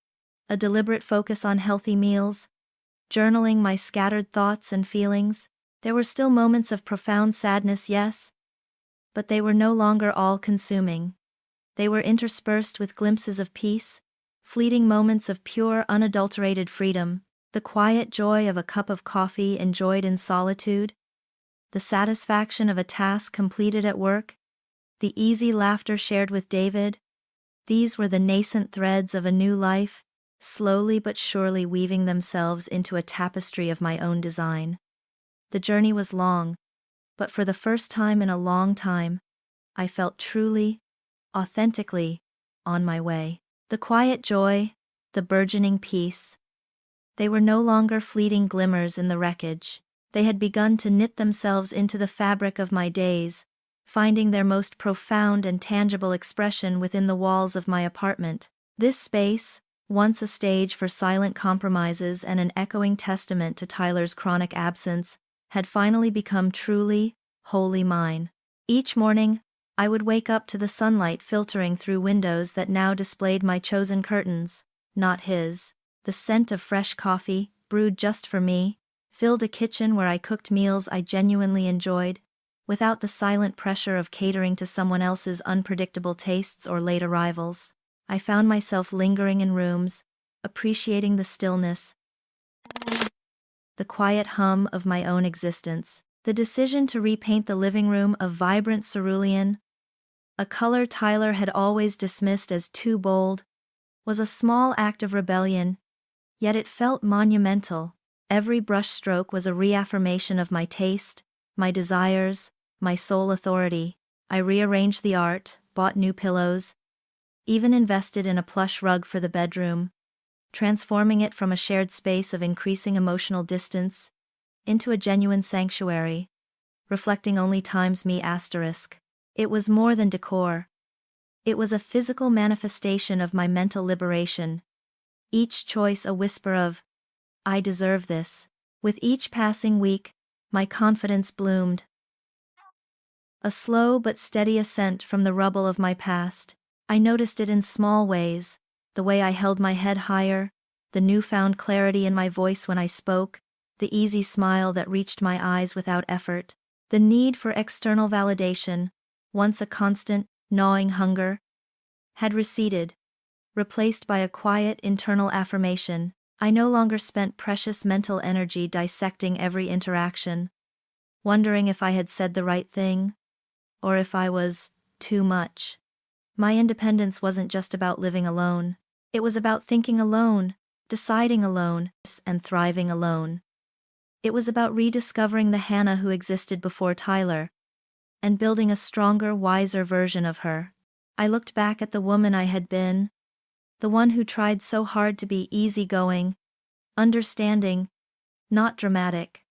a deliberate focus on healthy meals, journaling my scattered thoughts and feelings. There were still moments of profound sadness, yes, but they were no longer all-consuming. They were interspersed with glimpses of peace, fleeting moments of pure, unadulterated freedom, the quiet joy of a cup of coffee enjoyed in solitude, the satisfaction of a task completed at work, the easy laughter shared with David. These were the nascent threads of a new life, slowly but surely weaving themselves into a tapestry of my own design. The journey was long, but for the first time in a long time, I felt truly, authentically, on my way. The quiet joy, the burgeoning peace. They were no longer fleeting glimmers in the wreckage. They had begun to knit themselves into the fabric of my days, finding their most profound and tangible expression within the walls of my apartment. This space, once a stage for silent compromises and an echoing testament to Tyler's chronic absence, had finally become truly, wholly mine. Each morning, I would wake up to the sunlight filtering through windows that now displayed my chosen curtains, not his. The scent of fresh coffee, brewed just for me, filled a kitchen where I cooked meals I genuinely enjoyed, without the silent pressure of catering to someone else's unpredictable tastes or late arrivals. I found myself lingering in rooms, appreciating the stillness, the quiet hum of my own existence. The decision to repaint the living room a vibrant cerulean, a color Tyler had always dismissed as too bold, was a small act of rebellion, yet it felt monumental. Every brushstroke was a reaffirmation of my taste, my desires, my sole authority. I rearranged the art, bought new pillows, even invested in a plush rug for the bedroom, transforming it from a shared space of increasing emotional distance into a genuine sanctuary, reflecting only times me asterisk. It was more than decor. It was a physical manifestation of my mental liberation, each choice a whisper of, I deserve this. With each passing week, my confidence bloomed. A slow but steady ascent from the rubble of my past. I noticed it in small ways, the way I held my head higher, the newfound clarity in my voice when I spoke, the easy smile that reached my eyes without effort. The need for external validation, once a constant, gnawing hunger, had receded, replaced by a quiet internal affirmation. I no longer spent precious mental energy dissecting every interaction, wondering if I had said the right thing, or if I was too much. My independence wasn't just about living alone. It was about thinking alone, deciding alone, and thriving alone. It was about rediscovering the Hannah who existed before Tyler, and building a stronger, wiser version of her. I looked back at the woman I had been, the one who tried so hard to be easygoing, understanding, not dramatic.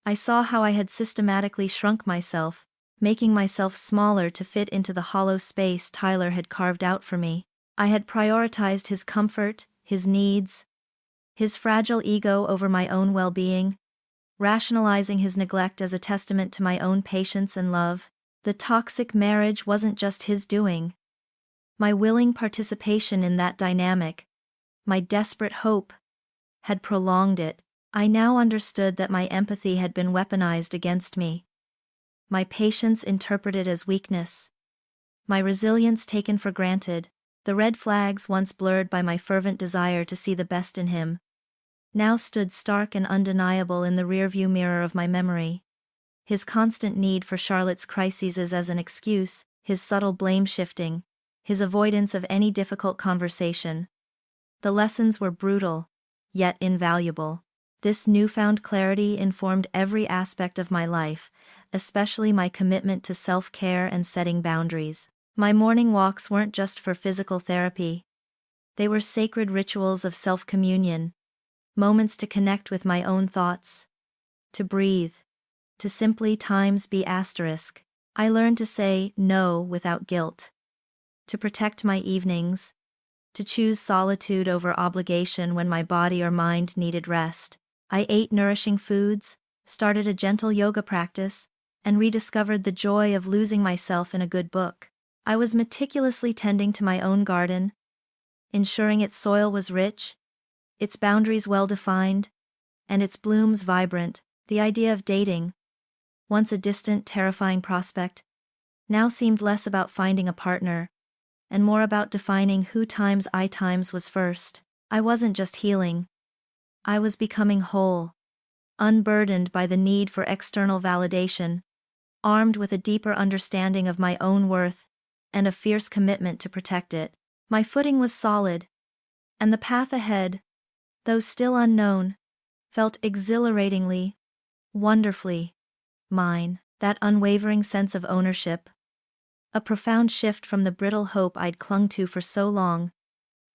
I saw how I had systematically shrunk myself, making myself smaller to fit into the hollow space Tyler had carved out for me. I had prioritized his comfort, his needs, his fragile ego over my own well-being, rationalizing his neglect as a testament to my own patience and love. The toxic marriage wasn't just his doing. My willing participation in that dynamic, my desperate hope, had prolonged it. I now understood that my empathy had been weaponized against me, my patience interpreted as weakness, my resilience taken for granted. The red flags once blurred by my fervent desire to see the best in him, now stood stark and undeniable in the rearview mirror of my memory. His constant need for Charlotte's crises as an excuse, his subtle blame-shifting, his avoidance of any difficult conversation. The lessons were brutal, yet invaluable. This newfound clarity informed every aspect of my life, especially my commitment to self-care and setting boundaries. My morning walks weren't just for physical therapy. They were sacred rituals of self-communion, moments to connect with my own thoughts, to breathe, to simply times be asterisk. I learned to say no without guilt, to protect my evenings, to choose solitude over obligation when my body or mind needed rest. I ate nourishing foods, started a gentle yoga practice, and rediscovered the joy of losing myself in a good book. I was meticulously tending to my own garden, ensuring its soil was rich, its boundaries well-defined, and its blooms vibrant. The idea of dating, once a distant, terrifying prospect, now seemed less about finding a partner, and more about defining who times I times was first. I wasn't just healing. I was becoming whole, unburdened by the need for external validation, armed with a deeper understanding of my own worth, and a fierce commitment to protect it. My footing was solid, and the path ahead, though still unknown, felt exhilaratingly, wonderfully mine. That unwavering sense of ownership, a profound shift from the brittle hope I'd clung to for so long,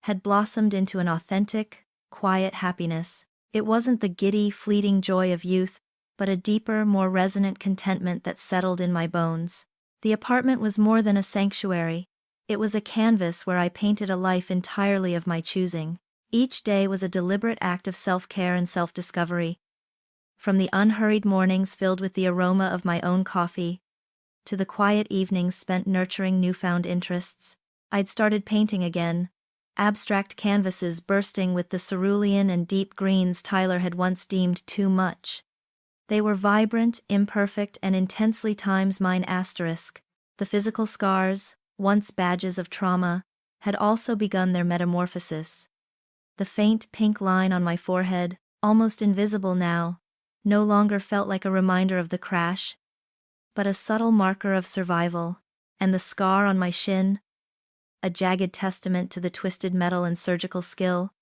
had blossomed into an authentic, quiet happiness. It wasn't the giddy, fleeting joy of youth, but a deeper, more resonant contentment that settled in my bones. The apartment was more than a sanctuary. It was a canvas where I painted a life entirely of my choosing. Each day was a deliberate act of self-care and self-discovery. From the unhurried mornings filled with the aroma of my own coffee, to the quiet evenings spent nurturing newfound interests, I'd started painting again, abstract canvases bursting with the cerulean and deep greens Tyler had once deemed too much. They were vibrant, imperfect, and intensely times mine. The physical scars, once badges of trauma, had also begun their metamorphosis. The faint pink line on my forehead, almost invisible now, no longer felt like a reminder of the crash, but a subtle marker of survival, and the scar on my shin, a jagged testament to the twisted metal and surgical skill,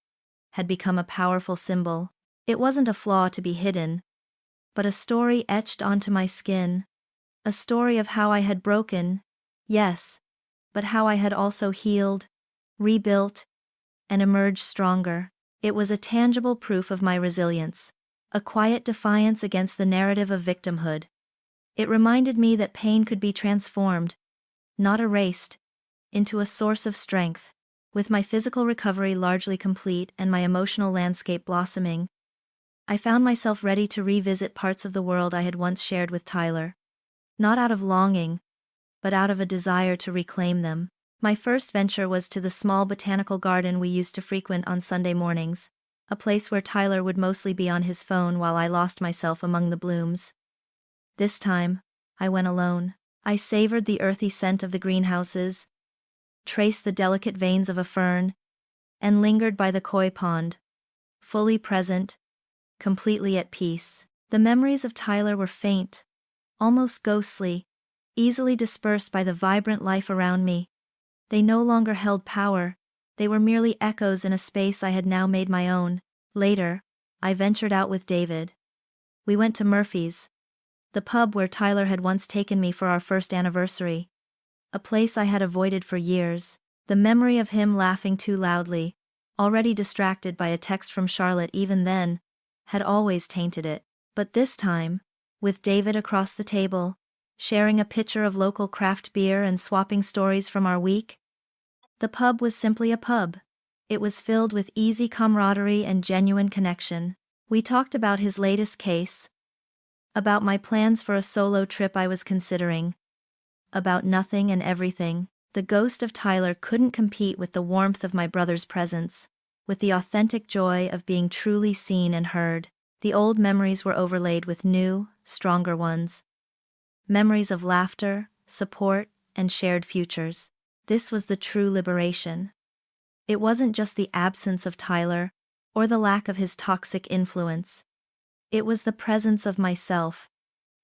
had become a powerful symbol. It wasn't a flaw to be hidden, but a story etched onto my skin, a story of how I had broken, yes, but how I had also healed, rebuilt, and emerged stronger. It was a tangible proof of my resilience, a quiet defiance against the narrative of victimhood. It reminded me that pain could be transformed, not erased, into a source of strength. With my physical recovery largely complete and my emotional landscape blossoming, I found myself ready to revisit parts of the world I had once shared with Tyler. Not out of longing, but out of a desire to reclaim them. My first venture was to the small botanical garden we used to frequent on Sunday mornings, a place where Tyler would mostly be on his phone while I lost myself among the blooms. This time, I went alone. I savored the earthy scent of the greenhouses, traced the delicate veins of a fern, and lingered by the koi pond, fully present, completely at peace. The memories of Tyler were faint, almost ghostly, easily dispersed by the vibrant life around me. They no longer held power, they were merely echoes in a space I had now made my own. Later, I ventured out with David. We went to Murphy's, the pub where Tyler had once taken me for our first anniversary, a place I had avoided for years. The memory of him laughing too loudly, already distracted by a text from Charlotte even then, had always tainted it. But this time, with David across the table, sharing a pitcher of local craft beer and swapping stories from our week, the pub was simply a pub. It was filled with easy camaraderie and genuine connection. We talked about his latest case, about my plans for a solo trip I was considering, about nothing and everything. The ghost of Tyler couldn't compete with the warmth of my brother's presence, with the authentic joy of being truly seen and heard. The old memories were overlaid with new, stronger ones. Memories of laughter, support, and shared futures. This was the true liberation. It wasn't just the absence of Tyler, or the lack of his toxic influence. It was the presence of myself,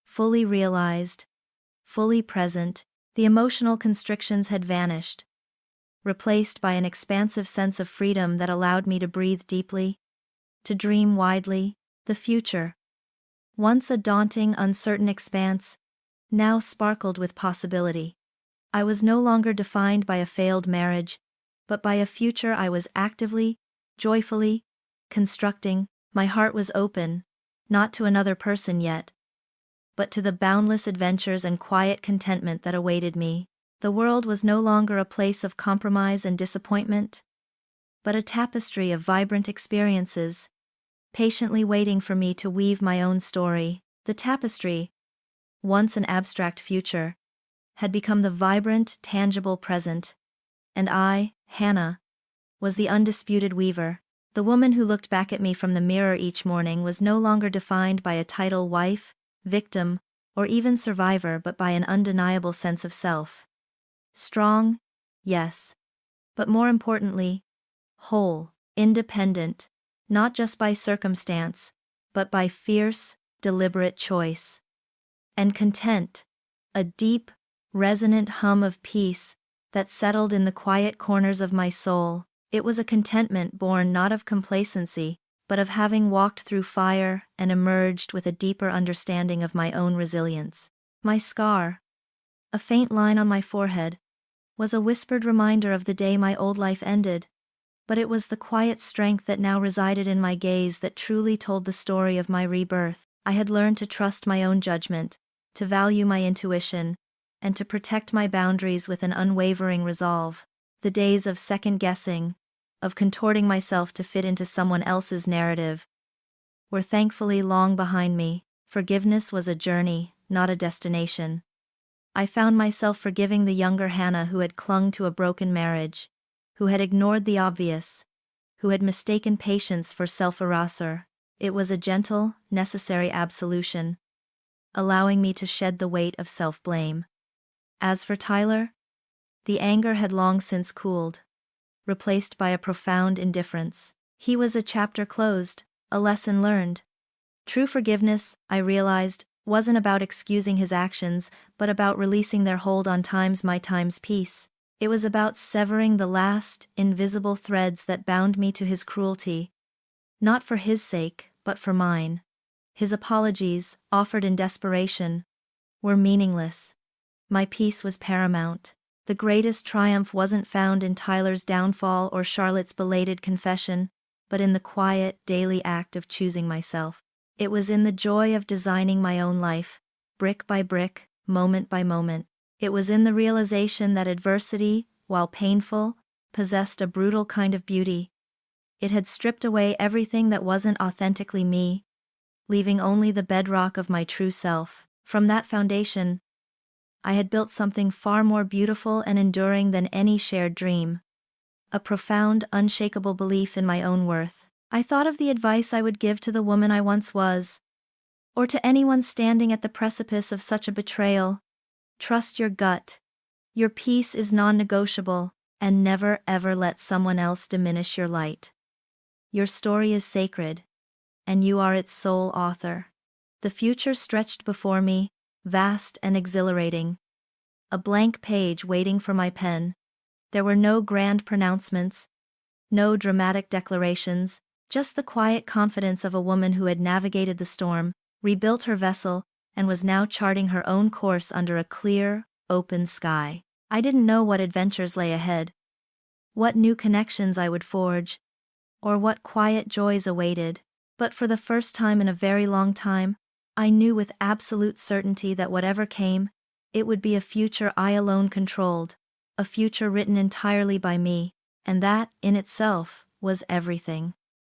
fully realized, fully present. The emotional constrictions had vanished, replaced by an expansive sense of freedom that allowed me to breathe deeply, to dream widely. The future, once a daunting, uncertain expanse, now sparkled with possibility. I was no longer defined by a failed marriage, but by a future I was actively, joyfully, constructing. My heart was open, not to another person yet, but to the boundless adventures and quiet contentment that awaited me. The world was no longer a place of compromise and disappointment, but a tapestry of vibrant experiences, patiently waiting for me to weave my own story. The tapestry, once an abstract future, had become the vibrant, tangible present. And I, Hannah, was the undisputed weaver. The woman who looked back at me from the mirror each morning was no longer defined by a title wife, victim, or even survivor, but by an undeniable sense of self. Strong, yes, but more importantly, whole, independent, not just by circumstance, but by fierce, deliberate choice. And content, a deep, resonant hum of peace that settled in the quiet corners of my soul. It was a contentment born not of complacency, but of having walked through fire and emerged with a deeper understanding of my own resilience. My scar, a faint line on my forehead, was a whispered reminder of the day my old life ended, but it was the quiet strength that now resided in my gaze that truly told the story of my rebirth. I had learned to trust my own judgment, to value my intuition, and to protect my boundaries with an unwavering resolve. The days of second-guessing, of contorting myself to fit into someone else's narrative, were thankfully long behind me. Forgiveness was a journey, not a destination. I found myself forgiving the younger Hannah who had clung to a broken marriage, who had ignored the obvious, who had mistaken patience for self-erasure. It was a gentle, necessary absolution, allowing me to shed the weight of self-blame. As for Tyler, the anger had long since cooled, replaced by a profound indifference. He was a chapter closed, a lesson learned. True forgiveness, I realized, wasn't about excusing his actions, but about releasing their hold on my peace. It was about severing the last, invisible threads that bound me to his cruelty. Not for his sake, but for mine. His apologies, offered in desperation, were meaningless. My peace was paramount. The greatest triumph wasn't found in Tyler's downfall or Charlotte's belated confession, but in the quiet, daily act of choosing myself. It was in the joy of designing my own life, brick by brick, moment by moment. It was in the realization that adversity, while painful, possessed a brutal kind of beauty. It had stripped away everything that wasn't authentically me, leaving only the bedrock of my true self. From that foundation, I had built something far more beautiful and enduring than any shared dream. A profound, unshakable belief in my own worth. I thought of the advice I would give to the woman I once was, or to anyone standing at the precipice of such a betrayal. Trust your gut. Your peace is non-negotiable, and never ever let someone else diminish your light. Your story is sacred, and you are its sole author. The future stretched before me, vast and exhilarating. A blank page waiting for my pen. There were no grand pronouncements, no dramatic declarations, just the quiet confidence of a woman who had navigated the storm, rebuilt her vessel, and was now charting her own course under a clear, open sky. I didn't know what adventures lay ahead, what new connections I would forge, or what quiet joys awaited, but for the first time in a very long time, I knew with absolute certainty that whatever came, it would be a future I alone controlled, a future written entirely by me, and that, in itself, was everything.